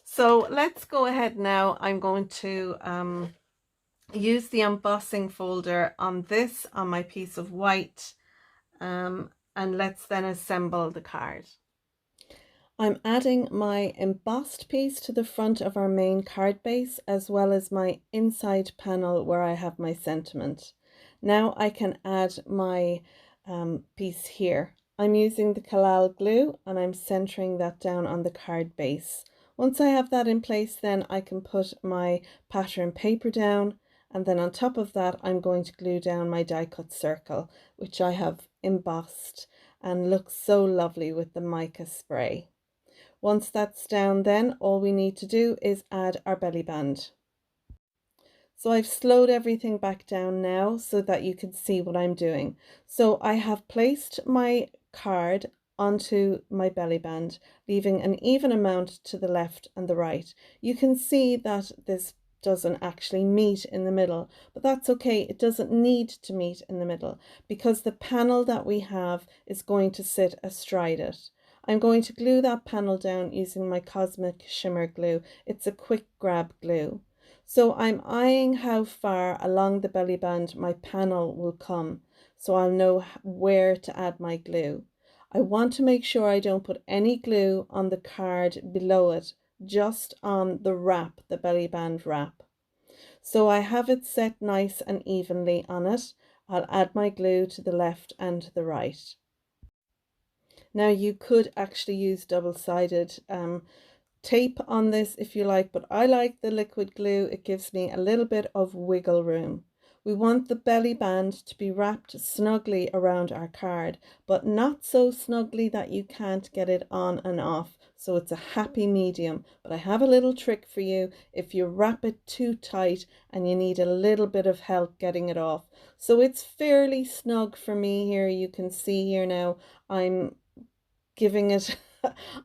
So let's go ahead now. I'm going to use the embossing folder on this, on my piece of white, and let's then assemble the card. I'm adding my embossed piece to the front of our main card base, as well as my inside panel where I have my sentiment. Now I can add my piece here. I'm using the Kalal glue, and I'm centering that down on the card base. Once I have that in place, then I can put my pattern paper down, and then on top of that I'm going to glue down my die cut circle, which I have embossed and looks so lovely with the mica spray. Once that's down, then all we need to do is add our belly band. So I've slowed everything back down now so that you can see what I'm doing. So I have placed my card onto my belly band, leaving an even amount to the left and the right. You can see that this doesn't actually meet in the middle, but that's okay. It doesn't need to meet in the middle because the panel that we have is going to sit astride it. I'm going to glue that panel down using my Cosmic Shimmer glue. It's a quick grab glue. So I'm eyeing how far along the belly band my panel will come, so I'll know where to add my glue. I want to make sure I don't put any glue on the card below it, just on the wrap, the belly band wrap. So I have it set nice and evenly on it. I'll add my glue to the left and the right. Now you could actually use double-sided tape on this if you like, but I like the liquid glue. It gives me a little bit of wiggle room. We want the belly band to be wrapped snugly around our card, but not so snugly that you can't get it on and off. So it's a happy medium. But I have a little trick for you if you wrap it too tight and you need a little bit of help getting it off. So it's fairly snug for me here. You can see here now I'm giving it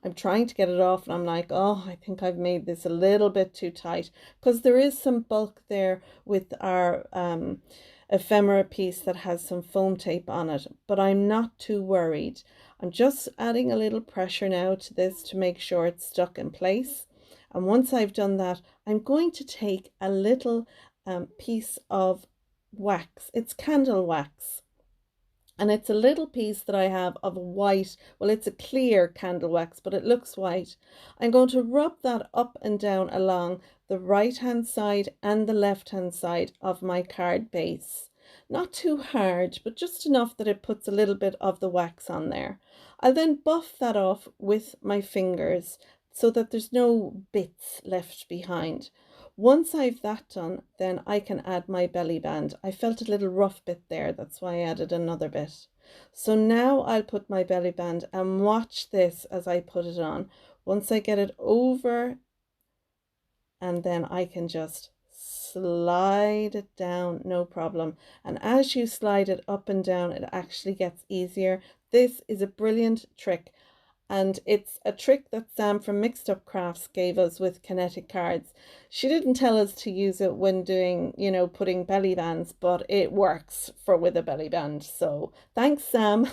I'm trying to get it off and I'm like, oh, I think I've made this a little bit too tight, because there is some bulk there with our ephemera piece that has some foam tape on it, but I'm not too worried. I'm just adding a little pressure now to this to make sure it's stuck in place. And once I've done that, I'm going to take a little piece of wax. It's candle wax. And it's a little piece that I have of white, well, it's a clear candle wax, but it looks white. I'm going to rub that up and down along the right hand side and the left hand side of my card base. Not too hard, but just enough that it puts a little bit of the wax on there. I'll then buff that off with my fingers so that there's no bits left behind. Once I've that done, then I can add my belly band. I felt a little rough bit there, that's why I added another bit. So now I'll put my belly band and watch this as I put it on. Once I get it over, and then I can just slide it down, no problem. And as you slide it up and down, it actually gets easier. This is a brilliant trick. And it's a trick that Sam from Mixed Up Crafts gave us with kinetic cards. She didn't tell us to use it when doing, you know, putting belly bands, but it works for with a belly band. So thanks, Sam.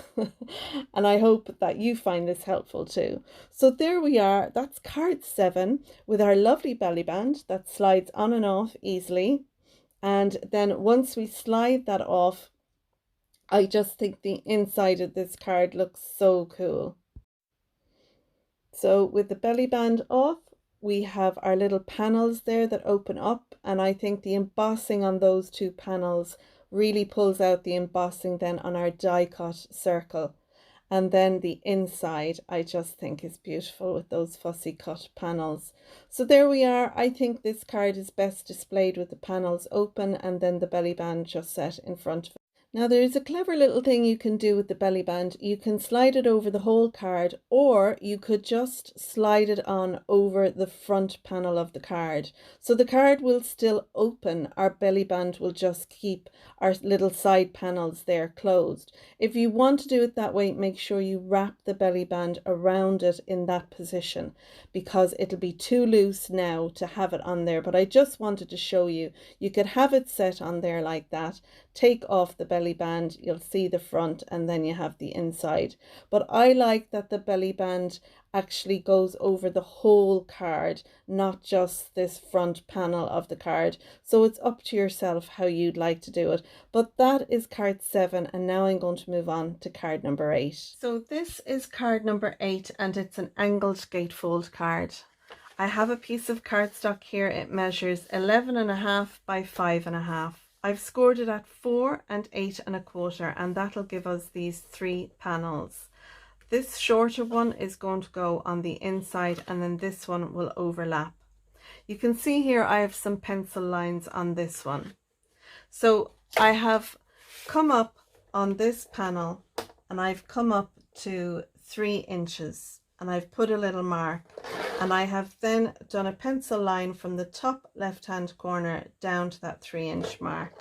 And I hope that you find this helpful too. So there we are. That's card 7 with our lovely belly band that slides on and off easily. And then once we slide that off, I just think the inside of this card looks so cool. So with the belly band off, we have our little panels there that open up, and I think the embossing on those two panels really pulls out the embossing then on our die cut circle. And then the inside I just think is beautiful with those fussy cut panels. So there we are. I think this card is best displayed with the panels open and then the belly band just set in front of it. Now there is a clever little thing you can do with the belly band. You can slide it over the whole card, or you could just slide it on over the front panel of the card. So the card will still open, our belly band will just keep our little side panels there closed. If you want to do it that way, make sure you wrap the belly band around it in that position, because it'll be too loose now to have it on there. But I just wanted to show you, you could have it set on there like that, take off the belly band, you'll see the front, and then you have the inside. But I like that the belly band actually goes over the whole card, not just this front panel of the card. So it's up to yourself how you'd like to do it. But that is card 7, and now I'm going to move on to card number 8. So this is card number 8, and it's an angled gatefold card. I have a piece of cardstock here. It measures 11.5 by 5.5. I've scored it at 4 and 8 1/4, and that'll give us these 3 panels. This shorter one is going to go on the inside, and then this one will overlap. You can see here I have some pencil lines on this one. So I have come up on this panel and I've come up to 3 inches, and I've put a little mark, and I have then done a pencil line from the top left hand corner down to that 3-inch mark.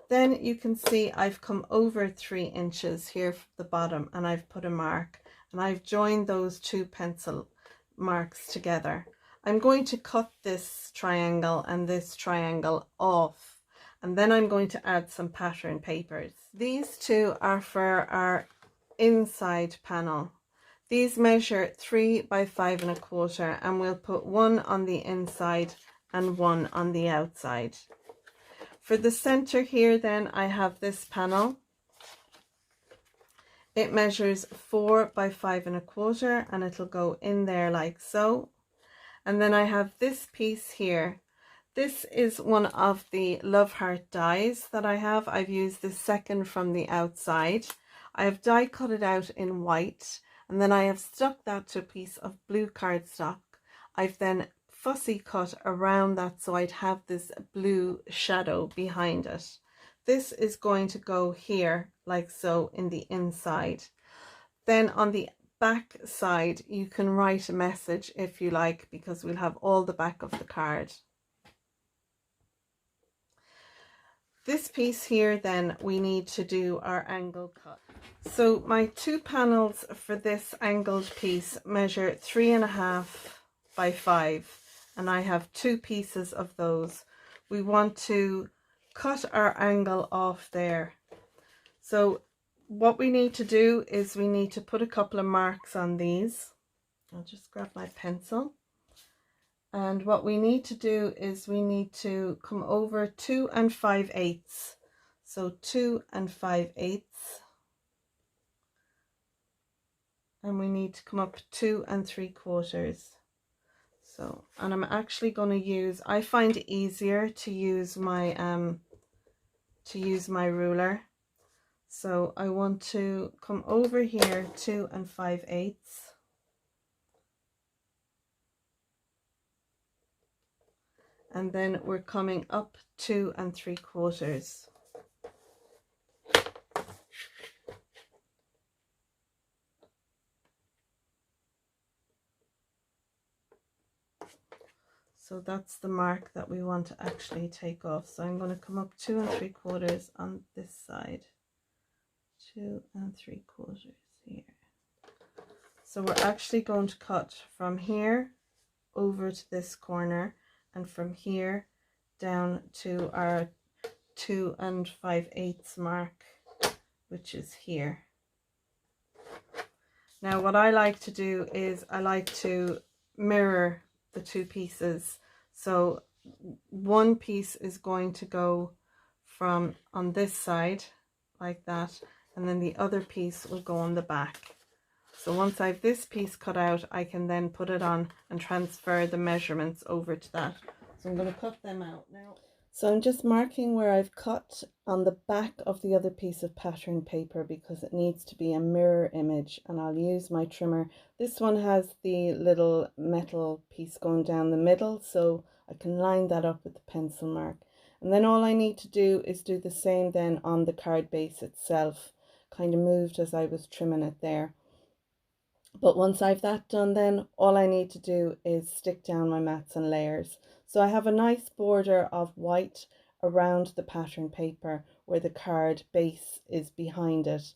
Then you can see I've come over 3 inches here from the bottom, and I've put a mark, and I've joined those 2 pencil marks together. I'm going to cut this triangle and this triangle off, and then I'm going to add some pattern papers. These 2 are for our inside panel. These measure 3 by 5 1/4, and we'll put 1 on the inside and 1 on the outside. For the center here then, I have this panel. It measures 4 by 5 1/4, and it'll go in there like so. And then I have this piece here. This is one of the Love Heart dies that I have. I've used the second from the outside. I have die cut it out in white, and then I have stuck that to a piece of blue cardstock. I've then fussy cut around that so I'd have this blue shadow behind it. This is going to go here like so in the inside. Then on the back side you can write a message if you like, because we'll have all the back of the card. This piece here then we need to do our angle cut. So my 2 panels for this angled piece measure 3.5 by 5, and I have 2 pieces of those. We want to cut our angle off there. So what we need to do is we need to put a couple of marks on these. I'll just grab my pencil. And what we need to do is we need to come over 2 5/8. So 2 5/8. And we need to come up 2 3/4. So, and I'm actually going to use, I find it easier to use my ruler. So I want to come over here 2 5/8. And then we're coming up 2 3/4. So that's the mark that we want to actually take off. So I'm going to come up 2 3/4 on this side. 2 3/4 here. So we're actually going to cut from here over to this corner, and from here down to our 2 5/8 mark, which is here. Now what I like to do is I like to mirror the 2 pieces. So one piece is going to go from on this side like that, and then the other piece will go on the back. So once I have this piece cut out, I can then put it on and transfer the measurements over to that. So I'm going to cut them out now. So I'm just marking where I've cut on the back of the other piece of pattern paper, because it needs to be a mirror image, and I'll use my trimmer. This one has the little metal piece going down the middle, so I can line that up with the pencil mark. And then all I need to do is do the same then on the card base itself. Kind of moved as I was trimming it there. But once I've that done, then all I need to do is stick down my mats and layers. So I have a nice border of white around the pattern paper where the card base is behind it.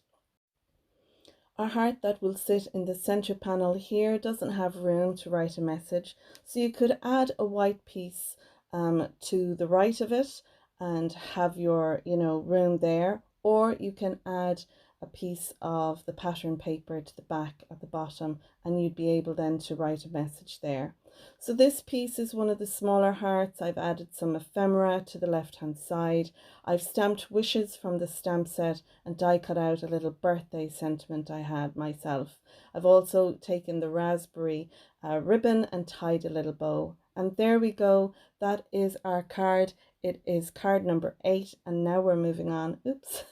Our heart that will sit in the center panel here doesn't have room to write a message, so you could add a white piece to the right of it and have your room there, or you can add a piece of the pattern paper to the back at the bottom, and you'd be able then to write a message there. So this piece is one of the smaller hearts. I've added some ephemera to the left hand side. I've stamped wishes from the stamp set and die cut out a little birthday sentiment I had myself. I've also taken the raspberry ribbon and tied a little bow. And there we go. That is our card. It is card number 8, and now we're moving on. Oops.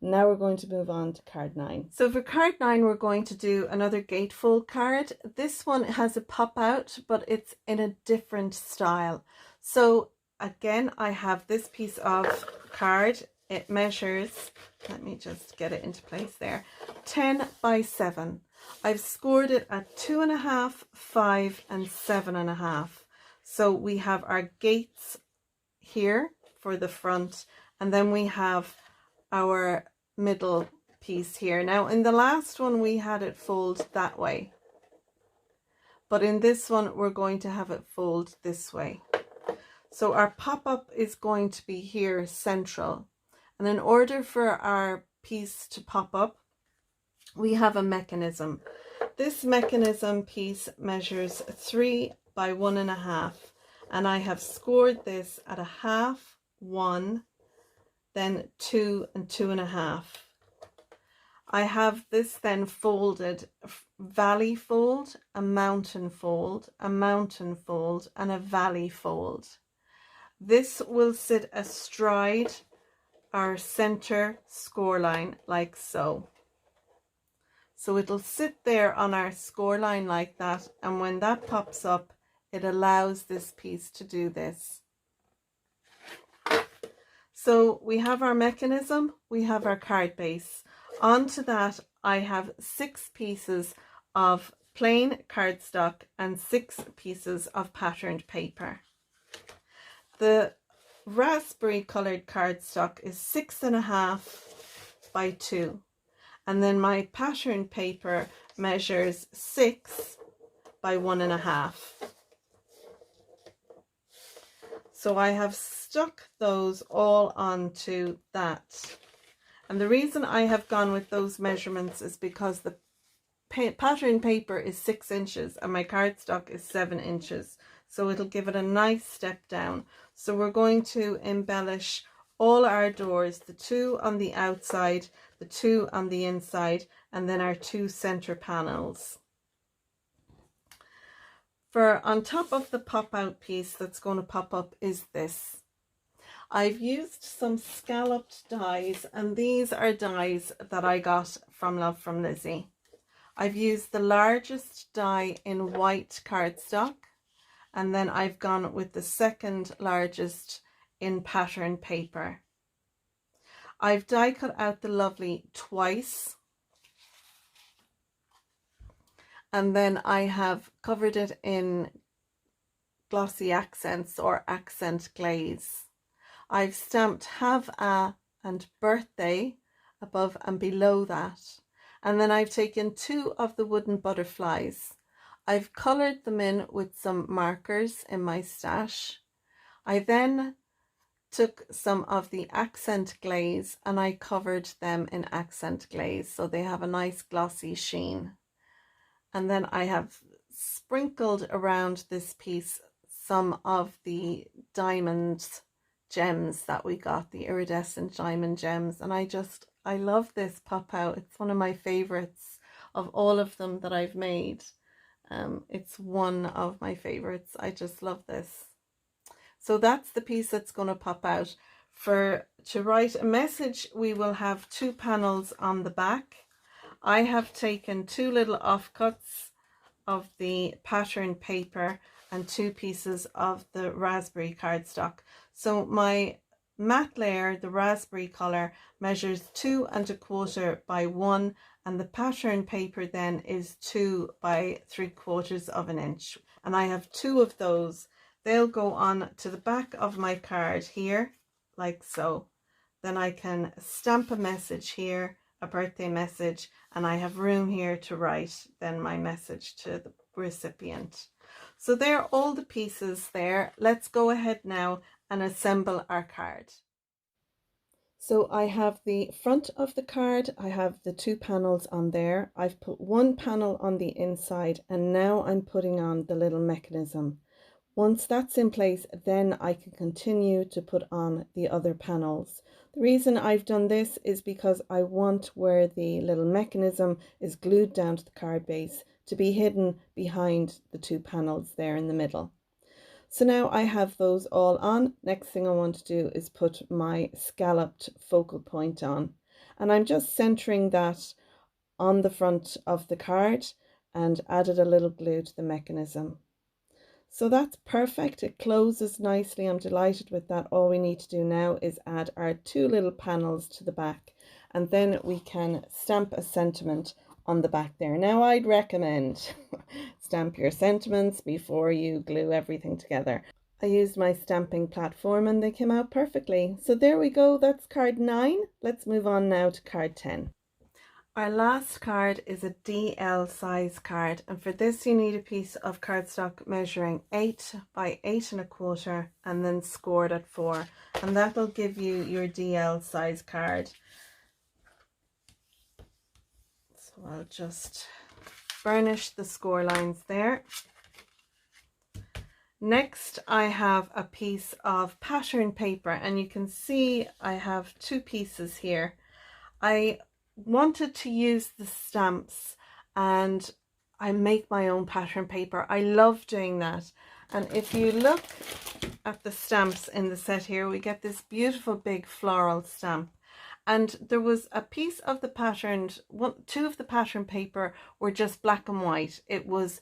Now we're going to move on to card 9. So for card 9, we're going to do another gatefold card. This one has a pop out, but it's in a different style. So again, I have this piece of card. It measures, let me just get it into place there, 10 by 7. I've scored it at 2.5, 5 and 7.5. So we have our gates here for the front, and then we have our middle piece here. Now in the last one we had it fold that way, but in this one we're going to have it fold this way. So our pop-up is going to be here central, and in order for our piece to pop up, we have a mechanism. This mechanism piece measures 3 by 1.5, and I have scored this at 1/2, 1, then 2 and 2.5. I have this then folded, valley fold, a mountain fold, a mountain fold, and a valley fold. This will sit astride our center score line like so. So it'll sit there on our score line like that, and when that pops up, it allows this piece to do this. So we have our mechanism, we have our card base. Onto that I have 6 pieces of plain cardstock and 6 pieces of patterned paper. The raspberry colored cardstock is 6.5 by 2, and then my patterned paper measures 6 by 1.5. So I have stuck those all onto that. And the reason I have gone with those measurements is because the pattern paper is 6 inches and my cardstock is 7 inches. So it'll give it a nice step down. So we're going to embellish all our doors, the 2 on the outside, the 2 on the inside, and then our 2 center panels. For on top of the pop out piece that's going to pop up is this. I've used some scalloped dies, and these are dies that I got from From Lizi. I've used the largest die in white cardstock, and then I've gone with the second largest in pattern paper. I've die cut out the lovely twice, and then I have covered it in glossy accents or accent glaze. I've stamped have a and birthday above and below that, and then I've taken 2 of the wooden butterflies. I've coloured them in with some markers in my stash. I then took some of the accent glaze and I covered them in accent glaze so they have a nice glossy sheen. And then I have sprinkled around this piece some of the diamonds gems that we got, the iridescent diamond gems, and I love this pop out. It's one of my favorites of all of them that I've made. It's one of my favorites. I just love this. So that's the piece that's going to pop out. To write a message, we will have 2 panels on the back. I have taken 2 little offcuts of the pattern paper and 2 pieces of the raspberry cardstock. So my matte layer, the raspberry color, measures 2 1/4 by 1, and the pattern paper then is 2 by 3/4 of an inch. And I have 2 of those. They'll go on to the back of my card here, like so. Then I can stamp a message here, a birthday message, and I have room here to write then my message to the recipient. So there are all the pieces there. Let's go ahead now and assemble our card. So I have the front of the card, I have the 2 panels on there. I've put 1 panel on the inside, and now I'm putting on the little mechanism. Once that's in place, then I can continue to put on the other panels. The reason I've done this is because I want where the little mechanism is glued down to the card base to be hidden behind the 2 panels there in the middle. So now I have those all on. Next thing I want to do is put my scalloped focal point on, and I'm just centering that on the front of the card and added a little glue to the mechanism. So that's perfect. It closes nicely. I'm delighted with that. All we need to do now is add our 2 little panels to the back, and then we can stamp a sentiment on the back there. Now I'd recommend stamp your sentiments before you glue everything together. I used my stamping platform and they came out perfectly. So there we go, that's card 9. Let's move on now to card 10. Our last card is a DL size card, and for this you need a piece of cardstock measuring 8 by 8 1/4 and then scored at 4, and that'll give you your DL size card. So I'll just burnish the score lines there. Next I have a piece of pattern paper, and you can see I have 2 pieces here. I wanted to use the stamps and I make my own pattern paper. I love doing that. And if you look at the stamps in the set here, we get this beautiful big floral stamp. And there was a piece of the patterned, 2 of the pattern paper were just black and white. It was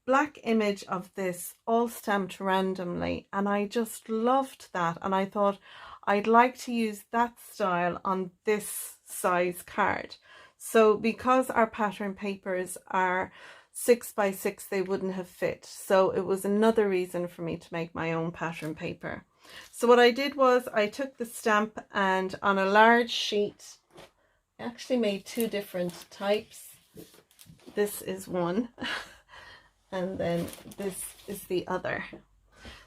black image of this all stamped randomly, and I just loved that, and I thought I'd like to use that style on this size card. So because our pattern papers are 6 by 6, they wouldn't have fit, so it was another reason for me to make my own pattern paper. So what I did was I took the stamp, and on a large sheet, I actually made 2 different types. This is one and then this is the other.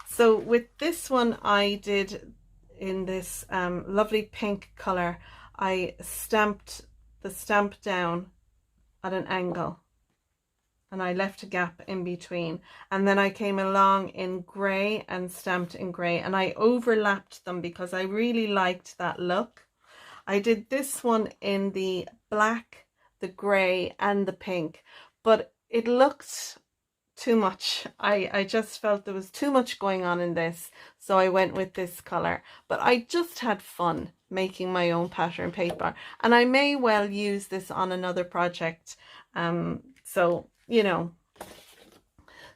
So with this one I did in this lovely pink color, I stamped the stamp down at an angle and I left a gap in between, and then I came along in grey and stamped in grey, and I overlapped them because I really liked that look. I did this one in the black, the grey and the pink, but it looked too much. I just felt there was too much going on in this, so I went with this color. But I just had fun making my own pattern paper, and I may well use this on another project, so you know.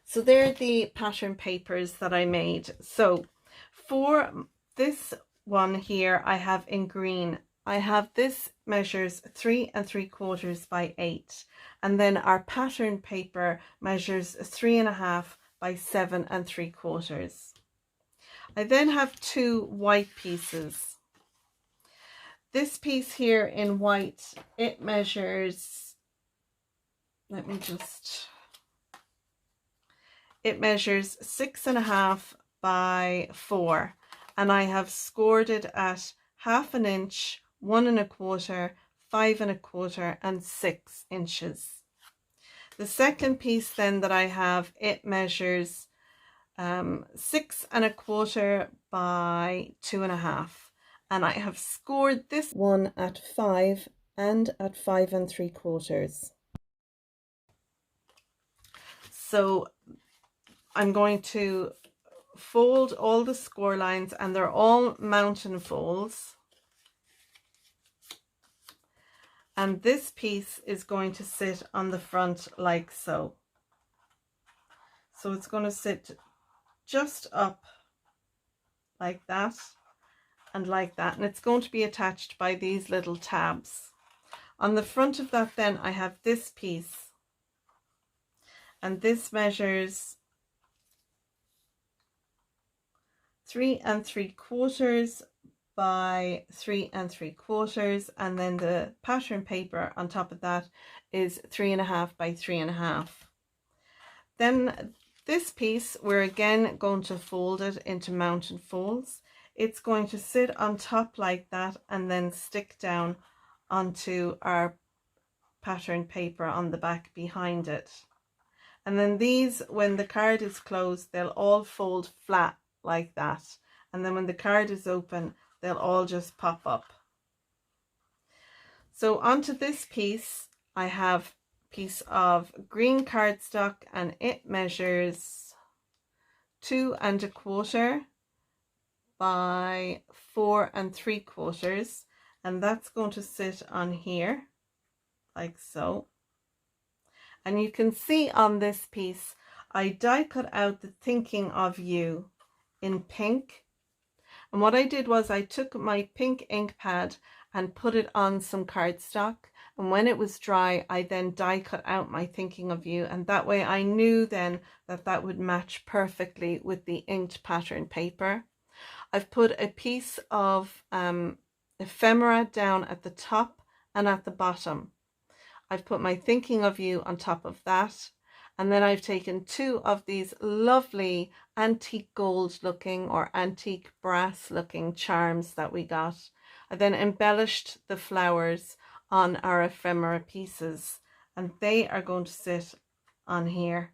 So they're the pattern papers that I made. So for this one here I have in green, I have this measures 3 3/4 by 8, and then our pattern paper measures 3 1/2 by 7 3/4. I then have 2 white pieces. This piece here in white, it measures, it measures 6 1/2 by 4, and I have scored it at 1/2 inch, 1 1/4, 5 1/4 and 6 inches. The second piece then that I have, it measures 6 1/4 by 2 1/2, and I have scored this one at 5 and at 5 3/4. So I'm going to fold all the score lines, and they're all mountain folds. And this piece is going to sit on the front like so. So it's going to sit just up like that and like that. And it's going to be attached by these little tabs. On the front of that then I have this piece. And this measures 3 3/4 by 3 3/4, and then the pattern paper on top of that is 3 1/2 by 3 1/2. Then this piece, we're again going to fold it into mountain folds. It's going to sit on top like that and then stick down onto our pattern paper on the back behind it. And then these, when the card is closed, they'll all fold flat like that, and then when the card is open, they'll all just pop up. So onto this piece I have a piece of green cardstock, and it measures 2 1/4 by 4 3/4, and that's going to sit on here like so. And you can see on this piece I die cut out the thinking of you in pink, and what I did was I took my pink ink pad and put it on some cardstock, And when it was dry, I then die cut out my Thinking of You, and that way I knew then that that would match perfectly with the inked pattern paper. I've put a piece of ephemera down at the top and at the bottom. I've put my Thinking of You on top of that. And then I've taken two of these lovely antique gold looking or antique brass looking charms that we got. I then embellished the flowers on our ephemera pieces, and they are going to sit on here.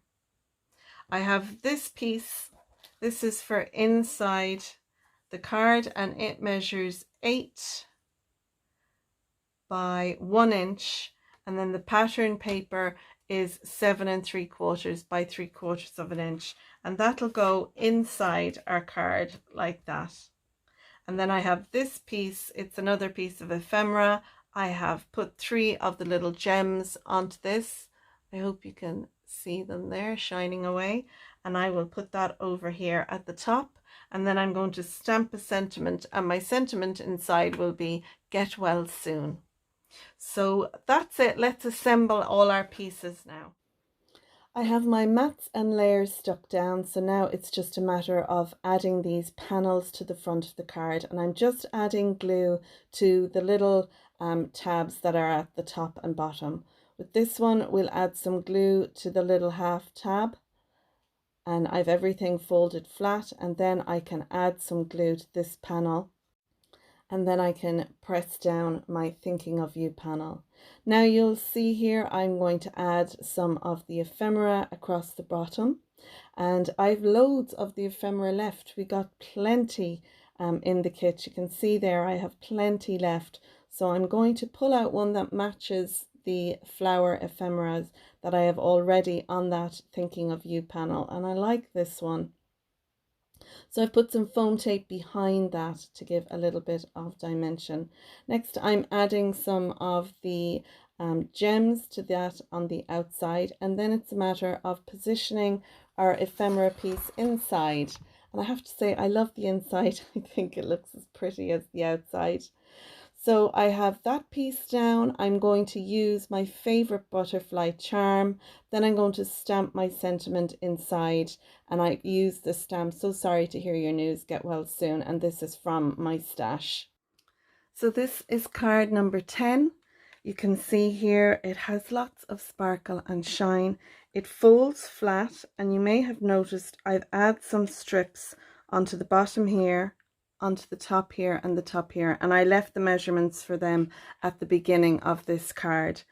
I have this piece. This is for inside the card, and it measures 8 by 1 inch, and then the pattern paper is 7 3/4 by 3/4 of an inch, and that'll go inside our card like that. And then I have this piece. It's another piece of ephemera. I have put 3 of the little gems onto this. I hope you can see them there shining away, and I will put that over here at the top. And then I'm going to stamp a sentiment, and my sentiment inside will be "Get well soon." So that's it. Let's assemble all our pieces now. I have my mats and layers stuck down, so now it's just a matter of adding these panels to the front of the card, and I'm just adding glue to the little tabs that are at the top and bottom. With this one, we'll add some glue to the little half tab, and I've everything folded flat, and then I can add some glue to this panel, and then I can press down my Thinking of You panel. Now you'll see here I'm going to add some of the ephemera across the bottom, and I've loads of the ephemera left. We got plenty in the kit. You can see there I have plenty left, so I'm going to pull out one that matches the flower ephemeras that I have already on that Thinking of You panel, and I like this one. So I've put some foam tape behind that to give a little bit of dimension. Next, I'm adding some of the gems to that on the outside, and then it's a matter of positioning our ephemera piece inside. And I have to say, I love the inside. I think it looks as pretty as the outside. So I have that piece down. I'm going to use my favorite butterfly charm. Then I'm going to stamp my sentiment inside, and I've used the stamp "So sorry to hear your news, get well soon," and this is from my stash. So this is card number 10. You can see here it has lots of sparkle and shine. It folds flat, and you may have noticed I've added some strips onto the bottom here, onto the top here, and the top here, and I left the measurements for them at the beginning of this card.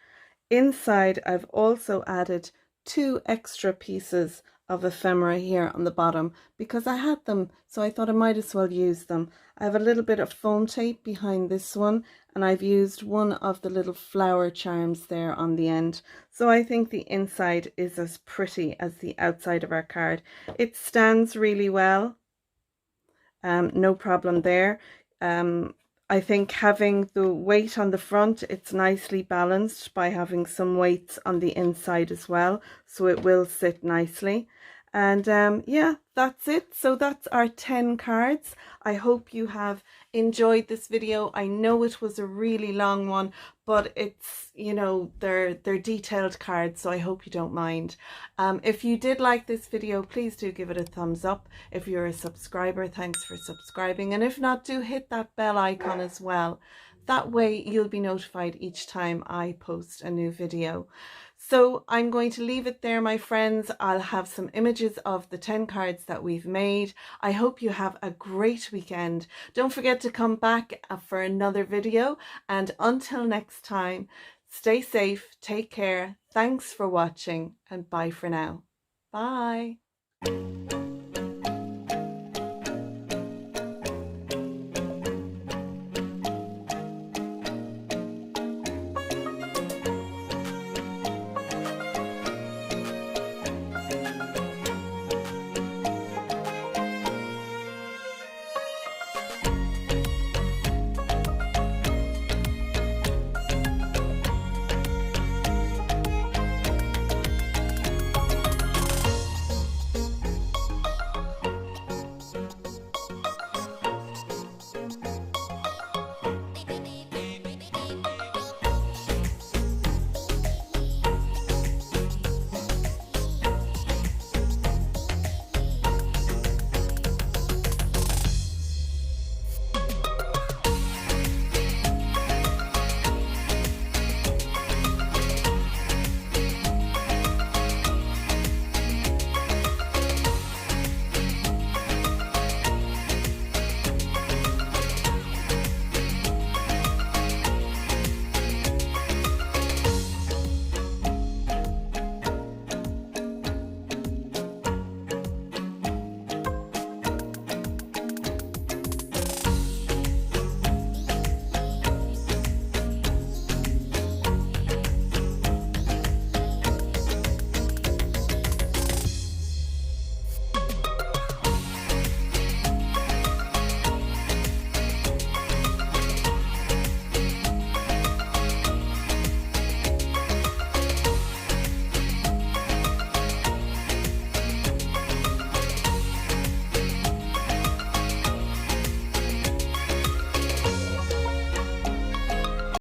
Inside, I've also added 2 extra pieces of ephemera here on the bottom because I had them, so I thought I might as well use them. I have a little bit of foam tape behind this one, and I've used one of the little flower charms there on the end. So I think the inside is as pretty as the outside of our card. It stands really well. No problem there. I think having the weight on the front, it's nicely balanced by having some weights on the inside as well, so it will sit nicely. And yeah, that's it. So that's our 10 cards. I hope you have enjoyed this video. I know it was a really long one, but it's, you know, they're detailed cards, so I hope you don't mind. If you did like this video, please do give it a thumbs up. If you're a subscriber, thanks for subscribing, and if not, do hit that bell icon as well. That way you'll be notified each time I post a new video. So I'm going to leave it there, my friends. I'll have some images of the 10 cards that we've made. I hope you have a great weekend. Don't forget to come back for another video, and until next time, stay safe, take care, thanks for watching, and bye for now. Bye.